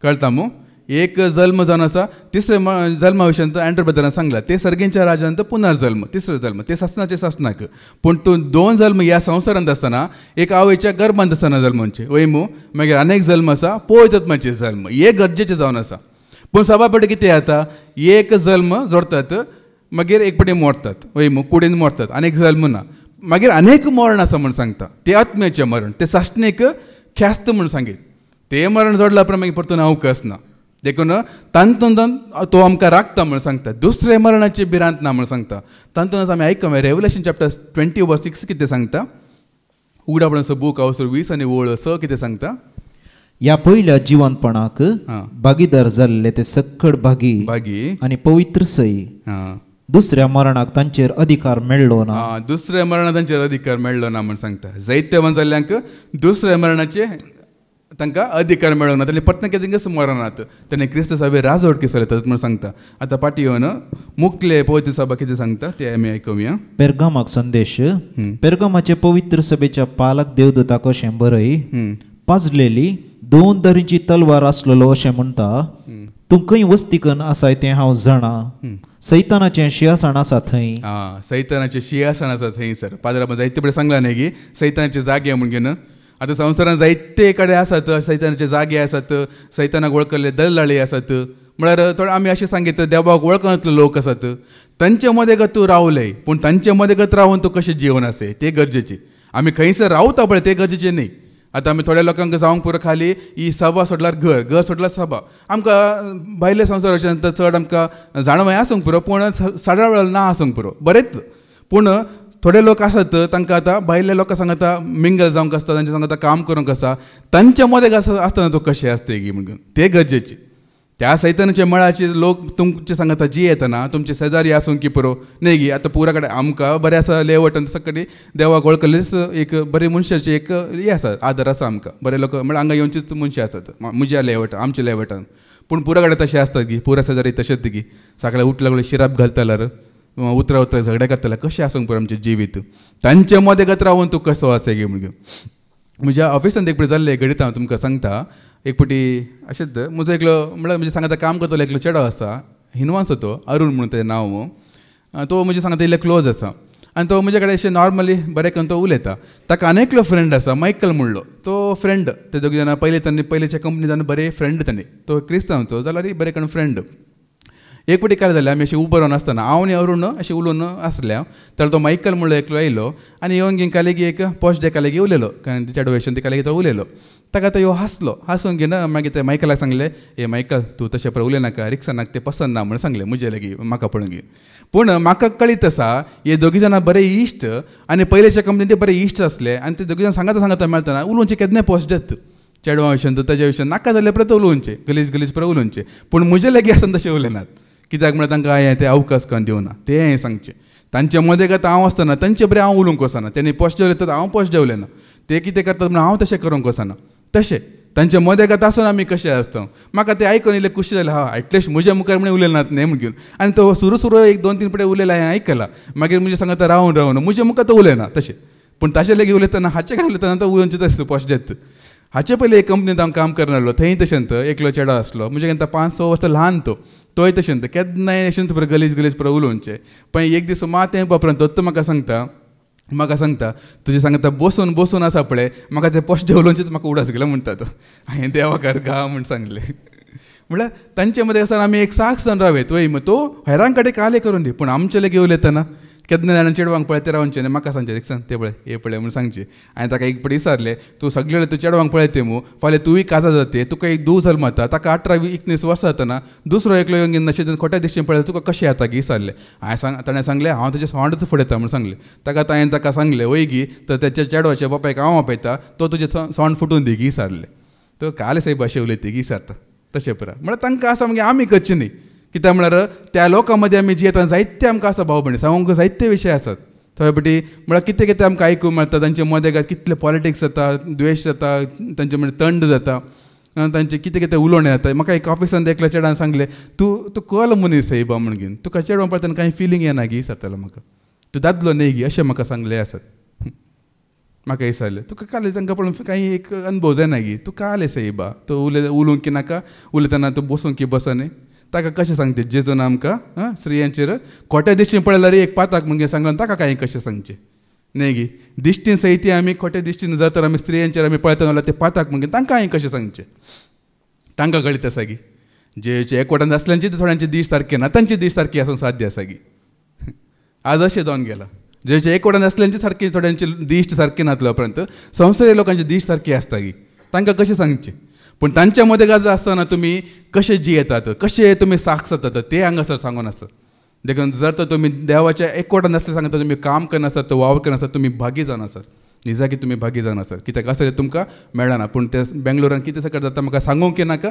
कळटा मू. एक जल्म जावन आसा तिसरे जल्मा विशयी अँड्रू ब्रदरान सांगला ते सर्गेंच्या राजांत पुनर्जल्म तिसरो जल्म ते सासनाचे सासनाक. पूण तूं 2 जल्म ह्या संवसारांत आसतना एक आवयच्या गर्भांत आसतना जल्मांचे वयमू मागीर आनीक जल्म आसा पवित्र आत्म्याचे जल्म हे गरजेचे जावन आसा. पूण सभा पटी कितें जाता एक जल्म जोडतात मागीर एक पटी मोडटात वयमू कुडीन मोडटात आनीक जल्म ना मागीर अनेक मरण आसा म्हूण सांगता. ते आत्म्याचें मरण ते सासणेक ख्यास्त म्हूण सांगीत. ते मरण जोडला उपरांत मागीर परतून अवकाश ना देखून तांतून तो आमकां राखता म्हूण सांगता. दुसरे मरणाची भिरांत ना म्हूण सांगता. तांतूनच आमी आयकूं रेवलेशन चॅप्टर 20:6 कितें सांगता. उगडापणाचो बूक अवसर 20 आनी वळ 6 कितें सांगता. ह्या पयल्या जिवंतपणाक भागीदार जाल्ले ते सक्कड भागी आनी पवित्र सई दुसऱ्या मरणाक तांचेर अधिकार मेळ्ळो ना. दुसऱ्या मरणाक तांचेर अधिकार मेळ्ळो ना म्हूण सांगता. जैतेवन जाल्ल्यांक दुसऱ्या मरणाचे तांकां अधिकार मेळोना. तांणी पत्न कितें मरनात ताणें क्रिस्त सभे राजवट केसले म्हूण सांगता. आतां पाटी येवन मुखले पवित्र सभा कितें सांगता ते आमी आयकुया. पेर्गामाक संदेश. पेर्गामाचे पवित्र सभेच्या पालक देवदूताक अशें बरय पाजलेली 2 दरीची तलवार आसलेलो अशें म्हणटा. तूं खंय वस्तीकन आसाय तें हांव जाणा. सैतानाचें शियासण आसा थंय. सैतानाचें शियासण आसा थंयसर. पाद्रा जायते बरें सांगला न्ही की सैतानाचे जागे म्हूण घेवन. आतां संवसारांत जायते कडेन आसात सैतानाचे जागे आसात. सैतानाक वळखले दलाळी आसात. म्हळ्यार थोडे आमी अशें सांगीत देवाक वळखनातले लोक आसात. तांचे मदें गत तूं रावले पूण तांचे मदें गत रावन तूं कशें जिवन आसय तें गरजेचें. आमी खंयसर रावता पळय तें गरजेचें न्ही. आतां आमी थोड्या लोकांक जावंक पुरो खाली ही सभा सोडल्यार घर सोडल्यार सभा. आमकां भायले संवसाराच्यान चड आमकां जाणवय आसूंक पुरो पूण सडावळ ना आसूंक पुरो बरेंच. पूण थोडे लोक आसात तांकां आतां भायल्या लोकां सांग आतां मिंगल जावंक आसता तांचे सांग आतां काम करूंक आसा. तांच्या मदें आसतना तूं कशें आसता गी म्हणून तें गरजेचें. त्या सैतानाच्या मळाचे लोक तुमचे सांगता जी येतना तुमचे शेजारी आसूं की पुरो न्ही गी. आतां पुरा कडेन आमकां बरें आसा लेवटन सकडी देवाक वळखलेच एक बरे मनशाची एक हें आसा आदर आसा आमकां. बरे लोक म्हळ्यार हांगा येवचीच मनशां आसात म्हज्या लेवटान आमच्या लेवटान. पूण पुरा कडेन तशें आसता गी पुरा शेजारी तशेंच गी. सकाळीं उठल्या शिराप घालताल्यार उतरा झगडे करताले कशें आसूंक पुरो आमचें जिवीत. तांचे मदें गत रावून तूं कसो आसा गे म्हणून. म्हज्या ऑफिसान एक पटी जाल्लें घडीत हांव तुमकां सांगता. एक पटी अशेंच म्हजो एकलो म्हळ्यार म्हणजे सांगाता काम करतलो एकलो चेडो आसा, हिनवांचो तो, अरुण म्हणून तेजें नांव. तो म्हजे सांगाता इल्ले क्लोज आसा आनी तो म्हजे कडेन अशें नॉर्मली बरें करून तो उलयता. ताका आनी एकलो फ्रेंड आसा मायकल म्हणलो, तो फ्रेंड. ते दोगी जाणां पयलींच्या कंपनींत बरे फ्रेंड तांणी. तो क्रिस्तांवचो जाल्यार बरे करून फ्रेंड. एक पटी काय जालें, आमी अशें उबो रावन आसतना हांव आनी अरुण अशें उलोवन आसले. तर तो मायकल म्हणलो एकलो येयलो आनी येवन घेवन कालेगी एक पोस्ट डे कालेगी उलयलो, चेडो भशेन ती कालेगी तो उलयलो. ताका तो हांसलो. हांसून घेवन मागीर ते मायकलाक सांगलें, ए मायकल तूं तशें पळय उलयनाका, रिक्सानाक ते पसंद ना म्हणून सांगलें म्हजे लागीं म्हाका पळोवन घेवन. पूण म्हाका कळीत आसा हे दोगी जाणां बरे इश्ट आनी पयलेच्या कंपनीन ते बरे इश्ट आसले आनी ते दोगी जाण सांगता मेळटना उलोवचें केन्नाय पोस्ट देत चेडवा विशयन ताच्या विशयन नाका जाल्यार परत उलोवचें, गलीज परत उलोवचें. पूण म्हजे लागीं आसन तशें उलयनात. कित्याक म्हळ्यार तांकां हांवें ते अवकाश करून दिवना, तें हांवें सांगचें. तांचे मदें गात हांव आसतना तांचे बरें हांव उलोवंक वचना. तेणी पोस्ट जेवले हांव पोस्ट जेवले ना. ते कितें करतात म्हण हांव तशें करूंक वचना. तशें तांचे मदें गात आसून आमी कशें आसता. म्हाका ते आयकून इल्लें खुशी जालें. एटलिस्ट म्हज्या मुखार म्हणून उलयनात न्ही म्हण घेवन. आनी तो सुरू एक 2-3 पटे उलयला हांवें आयकला. मागीर म्हणजे सांगता रावन म्हजे मुखार तो उलयना तशें. पूण ताचे लागीं उलयतना हाचे कडेन उलयतना तो उलोवचें तशें पोस्ट देत. हाचे पयलीं एक कंपनींत हांव काम करनासलो, थंय तशेंत एकलो चेडो आसलो. म्हणजे 5-6 वर्सां ल्हान तोय तशेंत केन्नाय अशेंत बरें गलीज परत उलोवचें. पण एक दीस मात हें वापरून तो म्हाका सांगता तुजें सांगता बसून आसा पळय म्हाका तें पोस्ट उलोवचेंच म्हाका उडास गेलो म्हणटा तो. हांवें देवाकार गा म्हूण सांगलें. म्हळ्यार तांचे मदें आसतना आमी एक 6 जाण रावयत वय तो हेरां कडेन काले करून दी. पूण आमचे लागीं उलयतना केन्ना जाणां चेडवांक पळय ते रावचें न्ही, म्हाका सांगचें रिक्सान ते पळय हे पळय म्हूण सांगचें. हांवें ताका एक पटी विचारलें, तूं सगळे तूं चेडवांक पळयते मू फाल्यां तुंय काजा जाते, तुका एक दूख जल्मता, ताका 18-19 वर्सां जातना दुसरो एकलो येवन अशें खोट्या दिश्टीन पळय तुका कशें जाता गी विचारलें. ताणें सांगलें हांव तेजें सोंडच फुडयता म्हूण सांगलें. हांवें ताका सांगलें वय गी तर तेच्या चेडवाच्या बापायक हांव आपयता, तो तुजें सोंड फुटून दी गी विचारलें. तो काले साहेब अशें उलयता गी विचारता तशें पुरा. म्हळ्यार तांकां आसा मागीर आमी करचें न्ही. कित्याक म्हळ्यार त्या लोकां मदीं आमी जियेता जायते आमकां आसा भाव भयणी सांगूंक जायते विशय आसात. थंय पटी म्हळ्यार कितें आमकां आयकूंक मेळटा. तांचे मदें कितले पॉलिटिक्स जाता, द्वेश जाता, तांचे म्हणजे तंड जाता, तांचे कितें उलोवणें जाता. म्हाका एक ऑफिसान एकल्या चेड्यान सांगलें तूं कल मनीस सायबा म्हण घेवन तुका चेडवा पळयतना कांय फिलींग येना गी विचारतालो म्हाका. तूं दादलो न्ही गी अशें म्हाका सांगलें आसात. म्हाका विचारलें तुका काले तांकां पळोवन कांय एक अनुभव जायना गी, तूं काले सायबा तो उलोवंक की नाका, उलयतना तूं बसूंक की बस न्ही. ताका कशें सांगते जेजून आमकां स्त्रियांचेर खोट्या दिश्टीन पळयल्यार एक पाताक म्हणजे सांगलें ताका कांय कशें सांगचें न्ही गी. दिश्टीन सयती आमी खोट्या दिश्टीन जर तर आमी स्त्रियांचेर आमी पळयता जाल्यार ते पाताक म्हणजे तांकां हांवें कशें सांगचें. तांकां कळीत आसा गी जे एकवटान आसल्यांची थोड्यांचे दीश सारके ना, तांचे दीश सारके आसूंक साध्य आसा गी. आज अशें जावन गेलां. जे एकवटान आसल्यांची सारकी थोड्यांचे दीश सारके नातले उपरांत संवसारी लोकांचे दीश सारके आसता गी. तांकां कशें सांगचें. पूण तांच्या मदें गाज आसतना तुमी कशें जियेतात, कशें तुमी साक्ष जातात ते हांगासर सांगून आसा. देखून जर तर तुमी देवाच्या एकवटान आसले सांगता तुमी काम करनासत, वावर करनासत, तुमी भागी जावन आसात. निजाकी तुमी भागी जावन आसात. कित्याक आसले तुमकां मेळना. पूण ते बेंगलोरान कितें सकाळ जाता म्हाका सांगूंक नाका.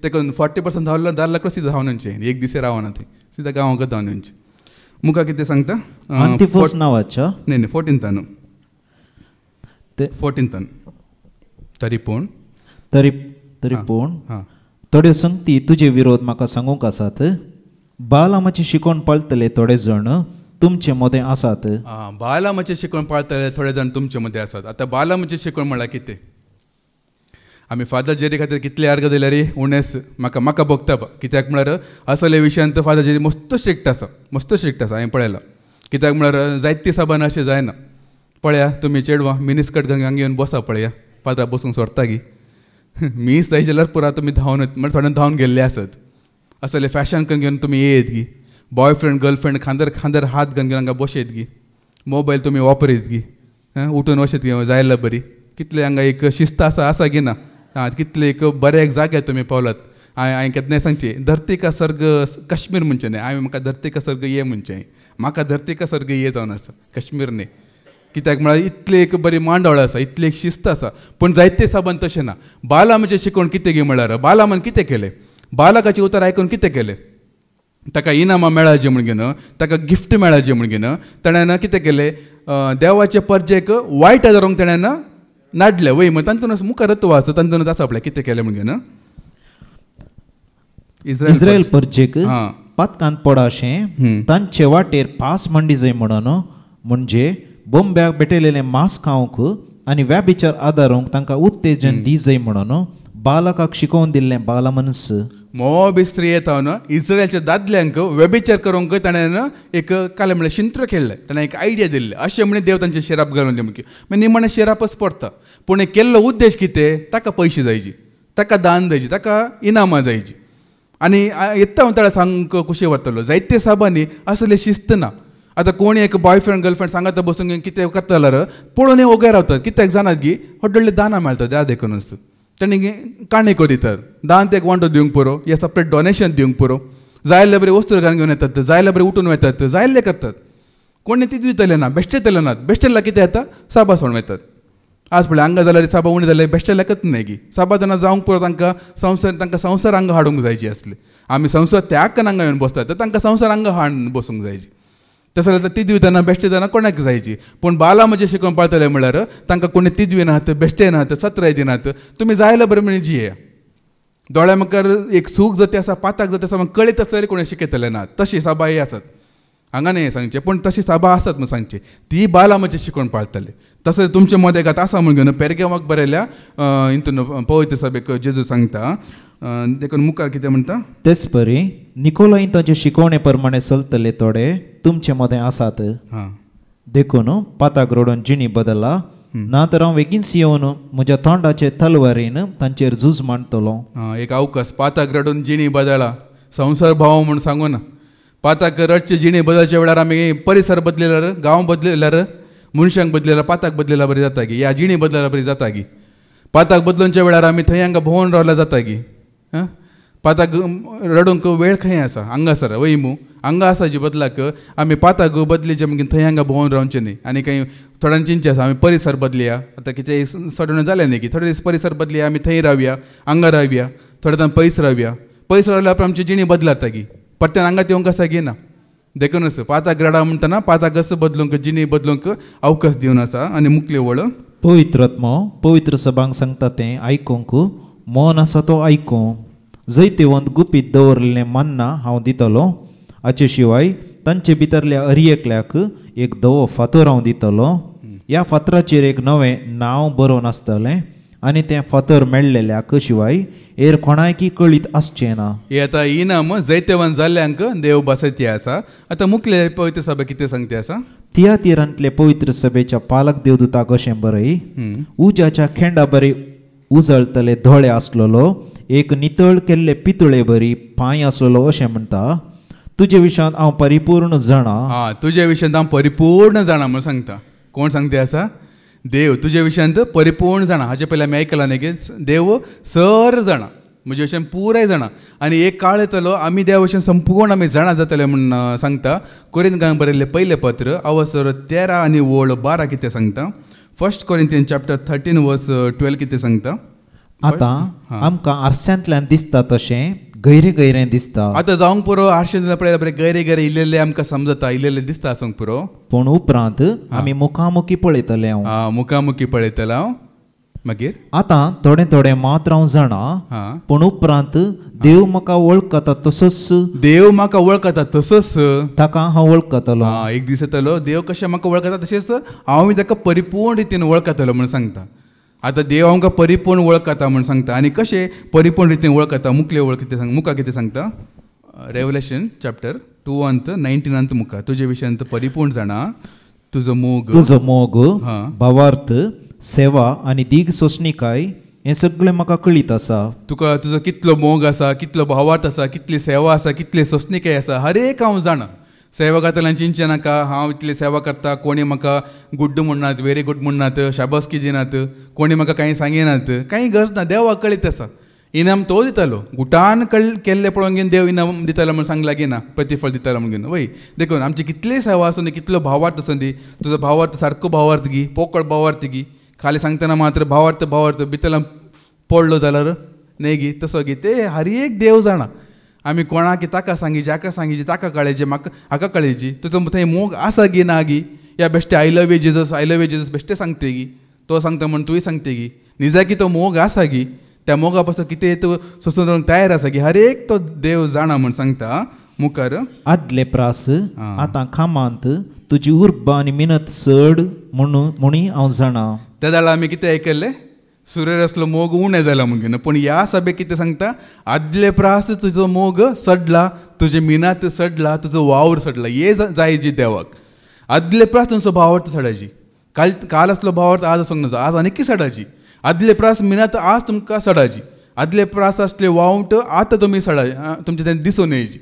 देखून 40% धांवल्यार 10 लाख सीधा धांवनचे एक दिसे रावना थंय सीधा गांवांकच धांवनचे. मुखार कितें सांगता अंतिफोस नांवाच्या न्ही 14थान ते 14थान तरी पूण थोड्यो संगती तुजे विरोध म्हाका सांगूंक आसात. बालामाची शिकोवण पाळटले थोडे जाण तुमचे मदें आसात. बालामाची शिकोवण पाळटले थोडे जाण तुमचे मदें आसात. आतां बालामाची शिकोवण म्हळ्यार कितें. आमी फादर जेरी खातीर कितले अर्घ दिले रे उणेस म्हाका भोगता. कित्याक म्हळ्यार असले विशयांत फादर जेरी मस्त स्ट्रिक्ट आसा हांवें पळयलां. कित्याक म्हळ्यार जायती सभान अशें जायना. पळया तुमी चेडवां मिनिस्कट हांगा घेवन बसा पळया फादर बसूंक सोडटा गी. मीस जाय जाल्यार पुरा तुमी धांवन म्हळ्यार थोड्यान धांवन गेल्ले आसत. असले फॅशन करून घेवन तुमी येयत गी. बॉयफ्रेंड गर्लफ्रेंड खांदर हात घालून घेवन हांगा बसयत गी. मोबायल तुमी वापरीत गी. उठून वचत गी जायला बरी. कितले हांगा एक शिस्त आसा गी ना. कितले एक बरे जाग्यार तुमी पावलात. हांवें केन्नाय सांगचें धरती का सर्ग काश्मीर म्हणचें न्ही. हांवें म्हाका धरती का सर्ग ये म्हणचें. म्हाका धरती का सर्ग ये जावन आसा काश्मीर न्ही. कित्याक म्हळ्यार इतले एक बरी मांडोळ आसा, इतली एक शिस्त आसा. पूण जायते साबन तशें ना. बालामाचें शिकोवण कितें गे म्हळ्यार बालामान कितें केलें. बालकाचें उतर आयकून कितें केलें. ताका इनामां मेळाचें म्हण घेवन ताका गिफ्ट मेळाचें म्हण घेवन ताणें कितें केलें देवाचे परजेक वायट आदारूंक ताणें नाडलें. वय मग तांतून मुखारत्व आसा तांतून आसा आपल्या कितें केलें म्हण घेवन इस्रायल परजेक पातकांत पडाशें तांचे वाटेर पास मंडी जाय म्हणून म्हणजे बोंब्याक बेटयलेलें मांस खावंक आनी व्याभिचार आदारूंक तांकां उत्तेजन दिजय म्हणून बालकाक शिकोवन दिल्लें बालमनस मोब स्त्री येता न्हू इस्रायलच्या दादल्यांक व्यभिचार करूंक ताणें एक काले म्हळ्यार शिंत्र खेळ्ळें ताणें एक आयडिया दिल्ली अशें म्हणून देव तांचे शिराप घालून दिले मागीर निमणे शिरापच पडटा पूण हे केल्लो उद्देश कितें ताका पयशे जायचे ताका दान जायची ताका इनामां जायची आनी येता हांव ताका सांग कुशी व्हरतलो जायते साबांनी असले शिस्त ना आतां कोणी एक बॉयफ्रेंड गर्लफ्रेंड सांगात बसून कितें करता जाल्यार पळोवन ओगे रावतात कित्याक जाणात की व्हडले दानां मेळटात त्या देखूनच तांणी काणेको दितात दान ते एक वांटो दिवंक पुरो या सपरेट डोनेशन दिवंक पुरो जायल्ले बरे वस्तू घालून घेवन येतात जायल्ले बरे उठून वतात जायल्ले करतात कोणी ती दितले ना बेश्टे नात बेश्टेला कितें येता साबा सोडून वतात आज पळय हांगा जाल्यार साबा उणी जाल्यार बेश्टे लेकत न्ही की साबा जाणां जावंक पुरो तांकां संवसार हांगा हाडूंक जायची आसली आमी संवसार त्याग हांगा येवन बसतात तर तांकां संवसार हांगा हाडून बसूंक जायची तसं जाल्यार ती दिवतना बेश्टे जाणां कोणाक जायची पूण बाला म्हणजे शिकोवन पाळटले म्हळ्यार तांकां कोणी ती दिनात बेश्टे नात सत्राय दिनात तुमी जायला बरें म्हणजे जिये दोळ्या मुखार एक सूख जर आसा पाताक जर आसा कळीत आसल्यार कोणी शिकयतले ना तशी सभा हे आसात हांगा न्ही सांगचे पूण तशी सभा आसात म्हूण सांगचे ती बाला म्हणजे शिकोवन पाळटले तसं तुमचे मदें आतां आसा म्हूण घेवन पेरगांवाक बरयल्या हितून पवित्र सभेक जेजू सांगता देखून मुखार कितें म्हणटा तेच परी निकोलाई ताचे शिकवणे प्रमाणे चलतले थोडे तुमचे मदें आसात देखून पाताक रोडून जिणी बदला ना तर हांव बेगीन येवन म्हज्या तोंडाचे तलवारीन तांचेर झूज मांडटलो एक अवकाश पाताक रडून जिणी बदला संवसार भाव म्हूण सांगू ना पाताक रडचे जिणे बदलच्या वेळार आमी परिसर बदलिल्यार गांव बदलिल्यार मनशांक बदलिल्यार पाताक बदलिल्यार बरी जाता की या जिणी बदलिल्यार बरी जाता की पाताक बदलूनच्या वेळार आमी थंय हांगा भोंवून रावल्यार जाता की पाताक रडूंक वेळ खंय आसा हांगासर वयमू हांगा आसा जी बदलाक आमी पाताक बदलीचे मागीर थंय हांगा भोंवून रावचें न्ही आनी खंय थोड्यांक चिंचे आसा आमी परिसर बदलया आतां कितें सडून जालें न्ही की थोडे दीस परिसर बदलया आमी थंय रावया हांगा रावया थोडे टायम पयस रावया पयस रावल्यार आमची जिणी बदलाता की परत्यान हांगा येवंक आसा की ना देखूनच पाताक रडा म्हणटना पाताक असं बदलूंक जिणी बदलूंक अवकाश दिवन आसा आनी मुखले वळ पवित्रात्मा पवित्र सभांक सांगता तें आयकूंक मन आसा तो आयकूं जैतेवंत गुपीत दवरलेलें मन्ना हांव दितलो हाचे शिवाय तांचे भितरल्या अर्येकल्याक एक धवो फातर हांव दितलो ह्या फातराचेर एक नवें नांव बरोवन आसतलें आनी तें फातर मेळ्ळेल्याक शिवाय एर कोणायकी कळीत आसचें ना हे आतां इनाम जैतेवंत जाल्ल्यांक देव बसयते आसा आतां मुखले पवित्र सभा कितें सांगते आसा तियातीरांतले पवित्र सभेच्या पालक देवदूताक अशें बरय उज्याच्या खेंडा बरे उजळतले धोळे आसलेलो एक नितळ केल्ले पितळे बरी पांय आसलेलो अशें म्हणटा तुजे विशयांत हांव परिपूर्ण जाणा तुजे विशयांत हांव परिपूर्ण जाणा म्हूण सांगता कोण सांगते आसा देव तुजे विशयांत परिपूर्ण जाणा हाचे पयलीं आमी आयकलां न्ही की देव सर जाणा म्हजे विशयान पुराय जाणा आनी एक काळ येतलो आमी देवा विशयान संपूर्ण आमी जाणा जातले म्हूण सांगता कोरिंथांक बरयल्लें पयलें पत्र अवसर 13 आनी वळ 12 कितें सांगता 1 कोरिंथियन्स चॅप्टर 13 वर्स 12 कितें सांगता आतां आमकां आरशांतल्यान दिसता तशें गैरे गैरें दिसता आतां जावंक पुरो आरशांतल्यान पळयल्यार बरें गैरे गैरे इल्लेले आमकां समजता इल्लेले दिसता आसूंक पुरो पूण उपरांत आमी मुखामुखी पळयतले हांव मुखामुखी पळयतलो हांव मागीर आतां थोडें थोडें मात हांव जाणा पूण उपरांत देव म्हाका वळखता तसोच देव म्हाका वळखता तसोच ताका हांव वळखतलो एक दीस येतलो देव कशें म्हाका वळखता तशेंच हांव ताका परिपूर्ण रितीन वळखतलो म्हूण सांगता आतां देव आमकां परिपूर्ण वळखता म्हूण सांगता आनी कशें परिपूर्ण रितीन वळखता मुखले वळ कितें सांग मुखार कितें सांगता रेवलेशन चॅप्टर 2 19 मुखार तुजे विशयांत परिपूर्ण जाणा तुजो मोग भावार्थ सेवा आनी दीग सोसणीकाय हें सगळें म्हाका कळीत आसा तुका तुजो कितलो मोग आसा कितलो भावार्थ आसा कितली सेवा आसा कितली सोसणीकाय आसा हर एक हांव जाणा सेवा घातल्यान चिंचे नाका हांव इतली सेवा करता कोणी म्हाका गुड्ड म्हणनात व्हेरी गुड म्हणनात शाबासकी दिनात कोणी म्हाका कांय सांगिनात कांय गरज ना देवाक कळीत आसा इनाम तो दितालो गुटान केल्ले पळोवन देव इनाम दितालो म्हूण सांगला की ना प्रतिफळ दितालो म्हणून वय देखून आमची कितली सेवा आसूं दी कितलो भावार्थ आसूं दी तुजो भावार्थ सारको भावार्थ गी पोकळ भावार्थ गी खाली सांगतना मात्र भावार्थ भितरला पडलो जाल्यार न्ही गी तसो गी ते हर एक देव जाणा आमी कोणाक ताका सांगी जाका सांगी ताका कळेची म्हाका हाका कळेची तुजो थंय मोग आसा गी ना गी या बेश्टे आय लव यू जेजस बेश्टे सांगते गी तो सांगता म्हण तुवें सांगते गी निजा की तो मोग आसा गी त्या मोगा पासून कितें तूं सोसून रावंक तयार आसा की हर एक तो देव जाणा म्हूण सांगता मुखार आदले प्रास आतां खामांत तुजी उर्बा आनी मिनत चड म्हणून हांव जाणा त्या दाळा आमी कितें आयकल्लें सुरेर असलो मोग उणें जाला म्हणून. पूण ह्या सभेक कितें सांगता आदले प्रास तुजो मोग सडला, तुजे मिनात सडला, तुजो वावर सडला. हे जायजी देवाक. आदले प्रास तुमचो भावार्थ सडाची. काल असलो भावार्थ आज आसूंक नजो, आज आनीक सडाची. आदले प्रास मिनात आज तुमकां सडाची. आदले प्रास आसले वावंट आतां तुमी सडा, तुमचे तें दिसून येयची.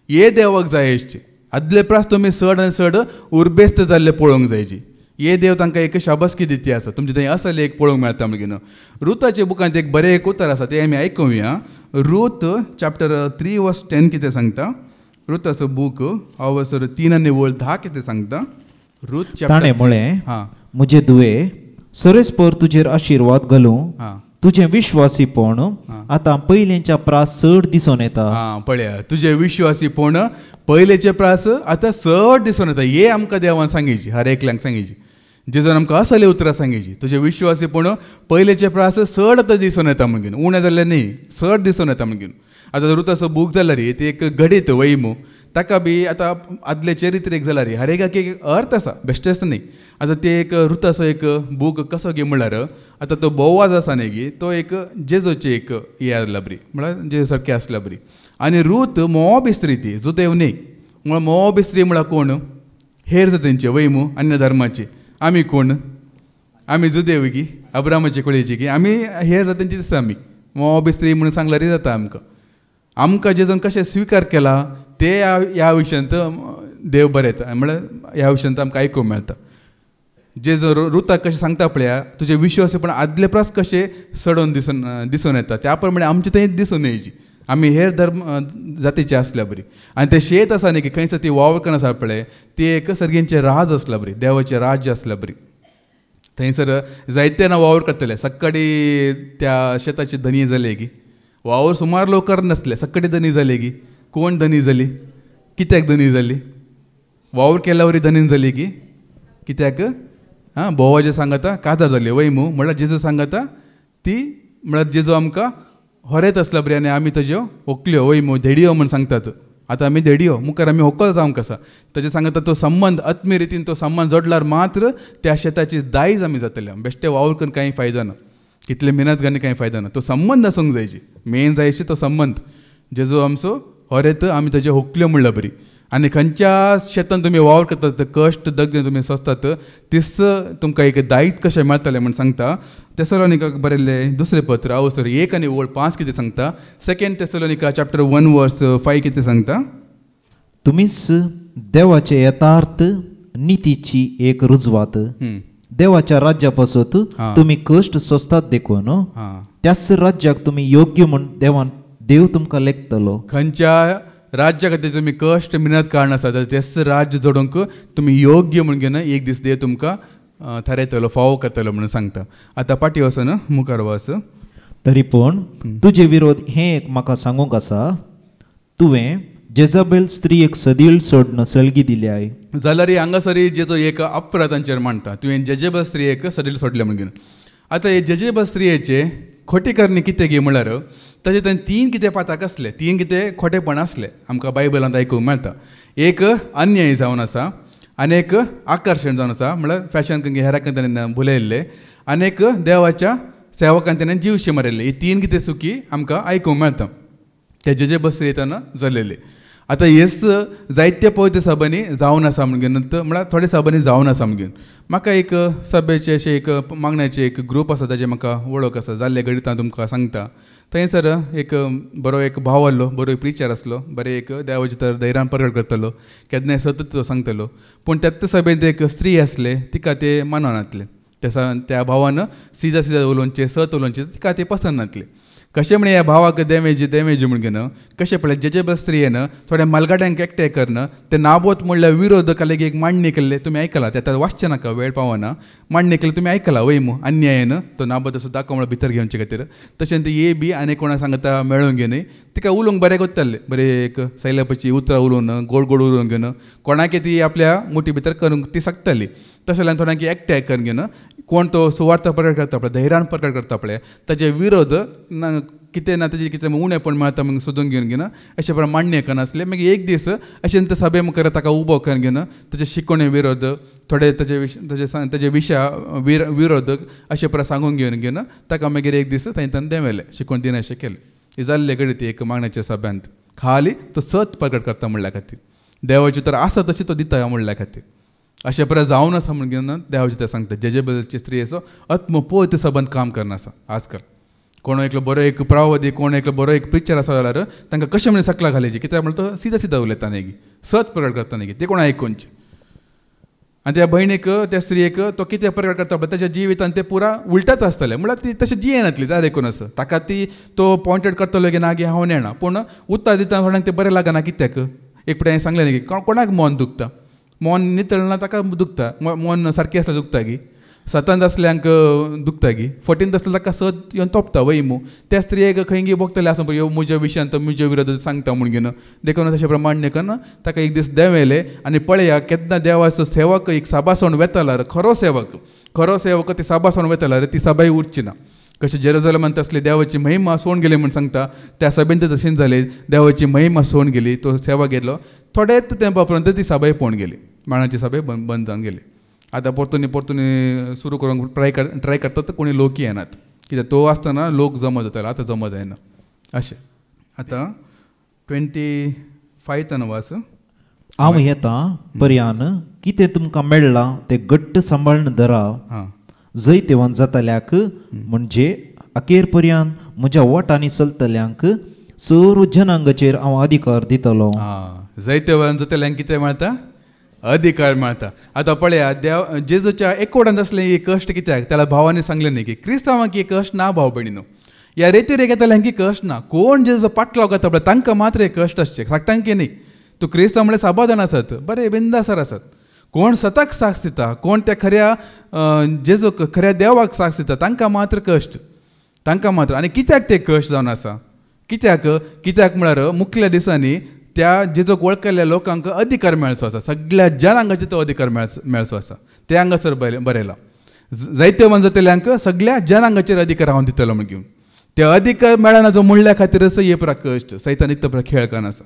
हे देवाक जाय आसचे. आदले प्रास तुमी सड आनी सड उर्बेस्त जाल्ले पळोवंक जायची. हे देव तांकां एक शाबासकी दिती आसा. तुमचे थंय असले एक पळोवंक मेळटा म्हणून. रुताच्या बुकांत एक बरें एक उतर आसा तें आमी आयकुया. रूत चॅप्टर 3 वर्स 10 कितें सांगता. रुताचो बूक अवसर 3 आनी 10 कितें सांगता. रूत ताणें म्हळें, हां म्हजे दुवे सरेस्पर तुजेर आशिर्वाद घालूं. तुजें विश्वासीपण आतां पयलींच्या प्रास चड दिसून येता. हां पळया, तुजे विश्वासीपण पयलेचे प्रास आतां चड दिसून येता. हे आमकां देवान सांगिची, हर एकल्यांक सांगिची. जेजून आमकां असले उतरां सांगिची. तुजे विश्वासीपण पयलेचे प्रास चड आतां दिसून येता म्हणून. उणें जाल्ले न्ही, चड दिसून येता म्हणून. आतां रुताचो बूक जाला रे, ती एक घडीत वैमू. ताका बी आतां आदले चरित्रेक जाला रे, हर एकाक एक अर्थ आसा, बेश्टेच न्ही. आतां ते एक रुताचो एक बूक कसो गे म्हणल्यार आतां तो बोवाज आसा न्ही गे, तो एक जेजूची एक हे आसला बरी, म्हळ्यार जेजू सारकी आसला बरी. आनी रूत मोवाब इस्त्री ती, जुदेव न्ही. म्हळ्यार मोवाब इस्त्री म्हळ्यार कोण, हेर जातींचे वैमू अन्य धर्माचे. आमी कोण, आमी जुदेव गी, अब्रामाचे कुळेची गी, आमी हेर जातींचीच आसा. आमी मोवाब इस्त्री म्हणून सांगल्यार जाता आमकां. आमकां जेजून कशें स्विकार केला ते ह्या विशयांत देव बरें येता. म्हळ्यार ह्या विशयांत आमकां आयकूंक मेळटा. जेजू रुताक कशें सांगता पळया, तुजे विश्वासीपण आदले प्रास कशें सडोवन दिसून येता, त्या प्रमाणे आमचे थंय दिसून येयची. आमी हेर धर्म जातीचे आसल्या बरी. आनी तें शेत आसा न्ही की खंयच ती वावरकन आसा पळय, ती एक सर्गेंचें राज आसला बरी, देवाचें राज्य आसल्या बरी. थंयसर जायते जाणां वावर करतले. सक्काडी त्या शेताचे धनी जाले गी, वावर सुमार लोक करनासले, सक्काडी धनी जाले गी. कोण धनी जाली, कित्याक धनी जाली, वावर केल्या वरी धनी जाली गी, कित्याक बोवाजे सांगता काजार जाली वैमू. म्हळ्यार जेजू सांगता ती, म्हळ्यार जेजू आमकां हरेत आसला बरी आनी आमी ताज्यो व्हंकल्यो वैमू धेडयो म्हूण सांगतात. आतां आमी धेडयो, मुखार आमी व्हंकल जावंक कसा. ताजे सांगता तो संबंध आत्मीय रितीन तो संबंध जोडल्यार मात्र त्या शेताची दायज आमी जातले. बेश्टे वावर करून कांय फायदो ना, कितले मेहनत घालून कांय फायदो ना. तो संबंध आसूंक जायची, मेन जायची तो संबंध. जेजू आमचो हरेत, आमी ताज्यो व्हंकल्यो म्हणल्यार बरी. आनी खंयच्या शेतान तुमी वावर करतात, कश्ट दगन तुमी सोंसतात, तीस तुमकां एक दायित्व कशें मेळटलें म्हूण सांगता. तेसलोनिकाक बरयल्लें दुसरें पत्र अवसर 1 आनी 5 कितें सांगता. 2 तेसलोनिका चॅप्टर 1 वर्स 5 कितें सांगता. तुमीच देवाचे यथार्थ नितीची एक रुजवात. देवाच्या राज्यापासून तुम्ही कष्ट सोंसतात देखून त्याच राज्याक तुम्ही योग्य म्हूण देव तुमकां लेखतलो. खंयच्या राज्या खातीर तुमी कश्ट मेहनत काडना आसा जाल्यार तेच राज्य जोडूंक तुमी योग्य म्हूण घेवन एक दीस देव तुमकां थारायतलो, फावो करतलो म्हणून सांगता. आतां पाटी वचून मुखार वच. तरी पूण तुजे विरोध हें एक म्हाका सांगूंक आसा. तुवें जेजाबेल स्त्रीयेक सदीळ सोडून सलगी दिल्याय जाल्यार हांगासरी जेजो एक अपराध तांचेर मांडटा. तुवें जेजेबेल स्त्रीयेक सदीळ सोडले म्हणून. आतां हे जेजेबेल स्त्रीयेचे खोटेकारणी कितें गे म्हळ्यार ताचे थंय 3 कितें पाताक आसले, 3 कितें खोटेपण आसले आमकां बायबलांत आयकूंक मेळटा. एक अन्याय जावन आसा, आनी एक आकर्शण जावन आसा, म्हळ्यार फॅशन हेरांक ताणें भुलयल्ले, आनी एक देवाच्या सेवकांक ताणें जीवशी मारिल्ले. ही 3 कितें चुकी आमकां आयकूंक मेळटा ते जेजेबेल स्त्रीयेतना जाल्लेले. आतां हेच जायत्या पवित्र सभांनी जावन आसा म्हणून, म्हळ्यार थोड्या सभांनी जावन आसा म्हणून. म्हाका एक सभेचे अशें एक मागण्याचे एक ग्रूप आसा, ताजे म्हाका वळख आसा, जाल्ले घडीत हांव तुमकां सांगता. थंयसर एक बरो एक भाव आसलो, बरो एक प्रिचर आसलो, बरें एक देवाचे तर धैर्यान प्रकट करतलो, केन्नाय सतत तो सांगतलो. पूण त्याच सभेंत एक स्त्री आसले, तिका ते माननातले. त्या भावान सिजा उलोवचे, सत उलोवचे, तिका ते पसंद नातले. कशें म्हणे ह्या भावाक देमेजी म्हूण घेन कशें पळय जेजेबेल स्त्रीयेन थोड्या मलगाड्यांक एकठांय करन ते नाबोत म्हणल्यार विरोधक एक मांडणी केल्ले तुमी आयकला. ते आतां वाचचे नाका, वेळ पावना. मांडणी केल्ले तुमी आयकला वैमू अन्यायेन तो नाबोत असो दाखो म्हळ्यार भितर घेवचे खातीर. तशें ती ये बी आनी कोणाक सांगता मेळोवन घेवन तिका उलोवंक बरें कोत्ताले, बरें एक सैलापाची उतरां उलोवन गोड उलोवन घेवन कोणाक ती आपल्या मुठी भितर करूंक ती सकताली. तशें जाल्यार थोड्यांक एकठांय करून घेवन कोण तो सुवार्थ प्रकट करता पळय, धैर्यान प्रकट करता पळय, ताचे विरोध कितें ना तेजें कितें उणें पण मेळटा मग सोदून घेवन घेवन अशें प्रमाणे मान्य करनासलें. मागीर एक दीस अशें सभे मुखार ताका उबो करून घेवन तेजे शिकोणे विरोध थोडे तेजे विशया विरोधक अशें प्रमाणे सांगून घेवन घेवन ताका मागीर एक दीस थंयच्यान देंवयलें, शिकोण दिन अशें केलें. ही जाल्ले घडी ती एक मागण्याच्या सभ्यांत खाली तो सत प्रगट करता म्हणल्या खातीर, देवाची तर आसा तशी तो दिता म्हणल्या खातीर. अशें प्रमाणे जावन आसा म्हण घेवन देवाची ते सांगता. जेजेबेलची स्त्री असो आत्मपोत सबंद काम करना आसा आजकाल. कोण एकलो बरो एक प्रवादी, कोण एकलो बरो एक पिक्चर आसा जाल्यार तांकां कशें म्हणून सकला घालायची, कित्याक म्हणल्यार तो सिदा सिदा उलयता न्ही, सत प्रगट करता न्ही, ते कोण आयकूनचे. आनी त्या भयणीक त्या स्त्रियेक तो कितें प्रगट करता पळय ताच्या जिवितान ते पुरा उलटाच आसतलें. म्हळ्यार ती तशें जियेनातली त्या देखून असो ताका ती तो पॉयंटेड करतलो की ना गे हांव नेणा, पूण उत्तर दिता थोड्यांक ते बरें लागना. कित्याक एक फुडें हांवें सांगलें न्ही की कोणाक मन दुखता, मन नितळना ताका दुखता, मन सारकें आसल्यार दुखता गी, सतंत आसल्यांक दुखता गी, फटींत आसल्यार ताका सत येवन तोपता वय मू. त्या स्त्रियेक खंय गी बगतले आसूं पळय म्हज्या विशयान तो म्हज्या विरोधात सांगता म्हूण घेवन देखून तशें प्रमाणे करून ताका एक दीस देंवयले. आनी पळया केन्ना देवाचो सेवक एक सभासण वेताल्यार खरो सेवक ती सभासण वेताल्यार ती सभाय उरची ना. कशें जेरुसलेमान तसली देवाची महिमा सोडून गेली म्हूण सांगता, त्या सभेन तर तशेंच जालें, देवाची महिमा सोडून गेली, तो सेवा गेलो. थोडेच तेंपा पर्यंत ती सभाय पळोवन गेली, मांडाची सभा बंद जावन गेली. आतां परतून सुरू करूंक ट्राय करतात तर कोणी लोक येनात, कित्याक तो आसतना लोक जमा जाताले, आतां जमा जायना अशें. आतां 25 वास. हांव येता पर्यान कितें तुमकां मेळ्ळां तें घट्ट सांबाळून धरा. जंय तेवण जातल्याक म्हणजे अखेर पर्यान म्हज्या वटांनी चलतल्यांक सर्व जनांगाचेर हांव अधिकार दितलो. जंय तेवण जातल्यांक कितें मेळटा, अधिकार मेळटा. आतां पळया देव जेजूच्या एकवटांत असलें एक कश्ट कित्याक त्याला भावांनी सांगलें न्ही की क्रिस्तांवांक एक कश्ट ना भाव भयणीनो, ह्या रेतीर येताल्यांक कश्ट ना. कोण जेजूचो पाटलाव करता पळय तांकां मात्र एक कश्ट आसचे, सांगटांकी न्ही. तूं क्रिस्तांव म्हळ्यार साबादान आसात, बरें बिंदासार आसात. कोण सताक साक्ष दिता, कोण त्या खऱ्या जेजूक खऱ्या देवाक साक्ष दिता तांकां मात्र कश्ट, तांकां मात्र. आनी कित्याक ते कश्ट जावन आसा, कित्याक म्हळ्यार मुखल्या दिसांनी त्या जेजूक वळखलेल्या लोकांक अधिकार मेळचो आसा, सगळ्या जनांगाचेर तो अधिकार मेळचो आसा. ते हांगासर बरयलां, जायत्यो जातल्यांक सगळ्या जनांगाचेर अधिकार हांव दितलो म्हूण घेवन. ते अधिकार मेळना जो म्हणल्या खातीरच हे पुरा कश्ट, सैतान इतलो पुरा खेळ करना आसा.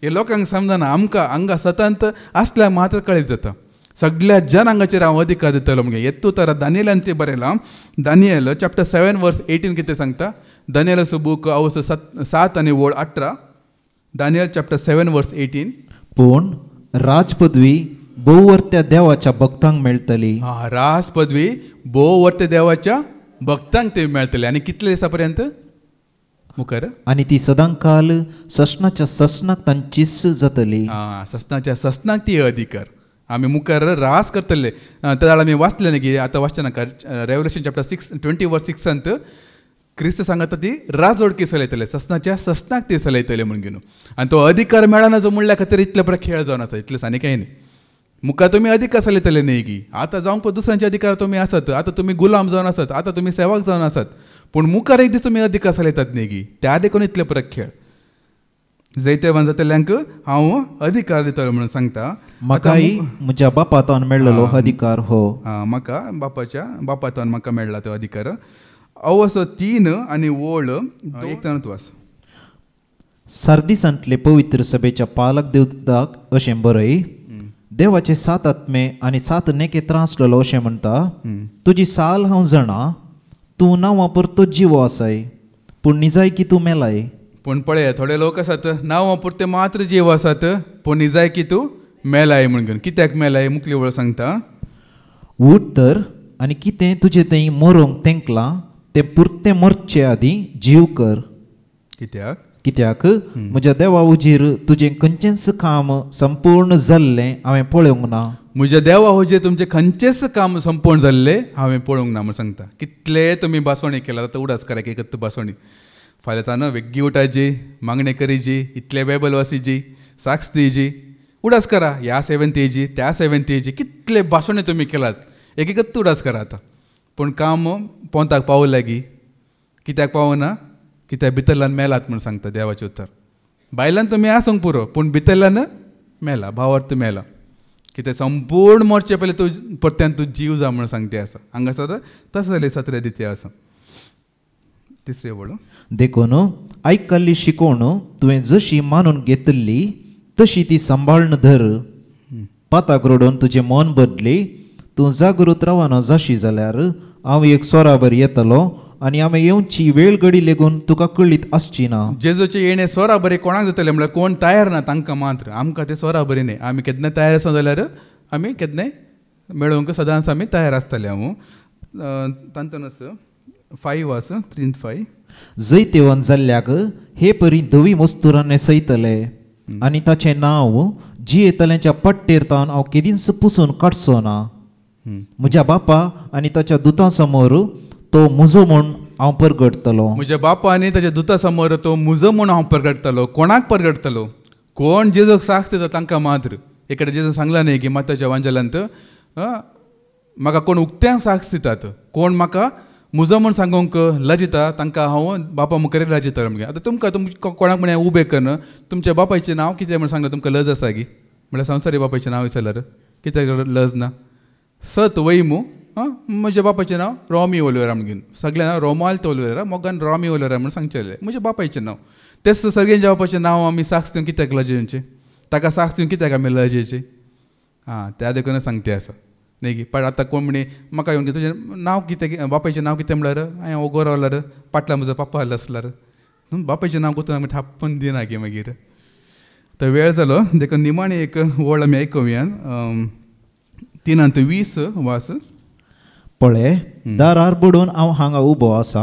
हे लोकांक समजना, आमकां हांगा सतंत आसल्यार मात्र कळीत जाता. सगळ्या जनांगाचेर हांव अधिकार दितलो म्हणजे येतू तर दानियेलान ते बरयलां. दानियल चॅप्टर 7 वर्स 18 कितें सांगता, दानियलाचो बूक अवस 7 आनी 18. दानियल चॅप्टर 7 वर्स 18. पूण राजपदवी भोववर्त्या देवाच्या भक्तांक मेळटली. राजपदवी भोववर्त्या देवाच्या भक्तांक ते मेळटली. आनी कितले दिसा पर्यंत मुखार, आनी ती सदांकाल ससनाच्या ससनाक तांचीच जातली. ससनाच्या ससनाक ती अधिकार आमी मुखार रास करतले. त्या आमी वाचले न्ही की आतां वाचचे नाका, रेवलेशन चॅप्टर 20 वर्स 6 क्रिस्त सांगता ती राजोडकी चलयतले, ससनाच्या ससनाक ती चलयतले म्हूण घेवन. आनी तो अधिकार मेळना जो म्हणल्या खातीर इतले बरें खेळ जावन आसा, इतलें आनी कांय न्ही. मुखार तुमी अधिकार चलयतले न्ही की आतां जावंक दुसऱ्यांचे अधिकार तुमी आसात, आतां तुमी गुलाम जावन आसात, आतां तुमी सेवक जावन आसात, पूण मुखार एक दीस तुमी अधिकार चलयतात न्ही की त्या देखून इतले बरें खेळ. जैते जातल्यांक हांव अधिकार दितलो म्हणून सांगता. म्हाकाय म्हज्या बापातान मेळ्ळलो अधिकार हो. म्हाका बापातान म्हाका मेळ्ळा तो अधिकार. अवस 3 आनी वळ 1 वास. सार्दिसांतले पवित्र सभेच्या पालक देवदूताक अशें बरय, देवाचे 7 आत्मे आनी 7 नेकेत्रां आसलेलो अशें म्हणटा, तुजी साल हांव जाणा, तूं नांवां परतो जिवो आसाय, पूण निजाय की तूं मेलाय. पूण पळया थोडे लोक आसात नांवां पुरते मात्र जिवो आसात, पूण निजाय की तूं मेलाय म्हूण घेवन. कित्याक मेलाय मुखली वळ सांगता, उठ तर आनी कितें तुजें थंय मरोंक तेंकलां तें पुरतें मरचे आदी जीव कर. कित्याक म्हज्या देवा उजीर तुजें खंयचेंच काम संपूर्ण जाल्लें हांवें पळोवंक ना. म्हज्या देवा हुजेर तुमचें खंयचेंच काम संपूर्ण जाल्लें हांवें पळोवंक ना म्हूण सांगता. कितले तुमी बासोणी केला आतां उडाच कराक एकत बासोणी. फाल्यां तान वेग्गी उठाची, मागणे करीची, इतले बायबल वाचीची, साक्ष दिवची, उडास करा, ह्या सेवेंत येजी त्या सेवेंत येजी, कितले बासोणी तुमी केलात, एकत उडास करा आतां. पूण काम पोंताक पावूं लागी. कित्याक पावना, कित्याक भितरल्यान मेलात म्हूण सांगता देवाचें उतर. भायल्यान तुमी आसूंक पुरो, पूण भितरल्यान मेला, भावार्थ मेला. कित्याक संपूर्ण मरचे पयलीं तूं परत्यान तूं जीव जा म्हूण सांगता आसा. हांगासर तसले 17 दिते आसा. तिसरे वळ देखून आयकल्ली शिकवण तुवें जशी मानून घेतली तशी ती सांबाळून धर. पाताक रडोवन तुजें मन बदली तूं जागृत रावना जाशी जाल्यार हांव एक स्वराबर येतलो आनी हांवें येवची वेळ घडी लेगून तुका कळीत आसची ना. जेजूचे येणे स्वरा बरे कोणाक जातले म्हळ्यार कोण तयार ना तांकां मात्र. आमकां ते स्वरा बरे न्ही. आमी केन्ना तयार आसा जाल्यार आमी केन्नाय मेळोवंक सदांच आमी तयार आसतले. हांव तांतूनच 5 आसा 3:5 जैतेवन जाल्ल्याक हे परी धवी मस्तुरान सयतले आनी ताचें नांव जियेतल्यांच्या पट्टेर हांव केदींच पुसून काडचो ना. म्हज्या बापा आनी ताच्या दुतां समोर तो मुजो म्हूण हांव परगडतलो. म्हज्या बापा आनी ताच्या दुता समोर तो मुजो म्हूण हांव परगडतलो. कोणाक परगडतलो? कोण जेजूक साक्ष दिता तांकां मात्र. एक कडेन जेजून सांगला न्ही की माताच्या वांजलांत म्हाका कोण उक्त्यांक साक्ष दितात, कोण म्हाका मुजो म्हूण सांगूंक लजिता तांकां हांव बापा मुखार लजिता म्हणजे. आतां तुमकां कोणाक म्हण उबे करन तुमच्या बापायचें नांव कितें म्हूण सांगलां तुमकां लज आसा गी म्हळ्यार संवसारी बापायचें नांव विसरल्यार कित्याक लज ना? सत वैमू म्हज्या बापायचें नांव रॉमी ओलिवेरा म्हणून सगळ्यांना रोमाल्त ओलिवेरा मोगान रॉमी ओलिवेरा म्हणून सांगचेलें म्हज्या बापायचें नांव. तेच सगळ्यांच्या बापायचें नांव आमी साक्ष दिवन कित्याक लजेवचें? ताका साक्ष दिवन कित्याक आमी लजेचें? त्या देखून सांगते आसा न्ही गी. पण आतां कोण म्हणे म्हाका येवन तुजें नांव कितें बापायचें नांव कितें म्हळ्यार हांवें ओगो रावल्यार पाटला म्हजो पापा आसल्यार बापायचें नांव कोतून आमी थाप्पन दिना गे मागीर. तर वेळ जालो देखून निमाणें एक वळ आमी आयकुया 3:20 वास. पळय दारार बुडून हांव हांगा उबो आसा.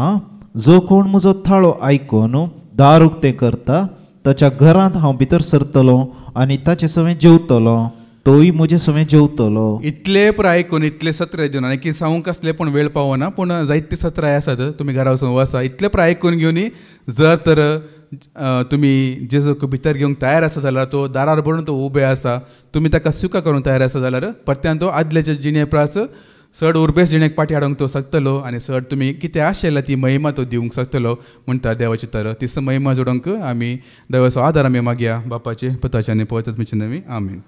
जो कोण म्हजो थाळो आयकून दार उक्तें करता ताच्या घरांत हांव भितर सरतलो आनी ताचे सवें जेवतलो, तोय म्हजे सवें जेवतलो. इतले पुरो आयकून इतले सत्र दिवन आनी की सांगूंक आसले पूण वेळ पावना पूण जायते सत्राय आसात तुमी घरा वचून वाचा. इतले पुरो आयकून घेवन जर तर तुमी जेजूक भितर घेवंक तयार आसा जाल्यार तो दारार पडून तो उबे आसा, तुमी ताका स्विकार करूंक तयार आसा जाल्यार परत्यान तो आदल्याचे जिणे प्रास चड उर्बेस जिणेक पाटी हाडूंक तो शकतलो आनी चड तुमी कितें आशिल्लें ती महिमा तो दिवंक शकतलो म्हणटा देवाची तर. तीच महिमा जोडूंक आमी देवाचो आदार आमी मागया बापाचे पुताचे आनी पवित्र आत्म्याचे नांवान आमीन.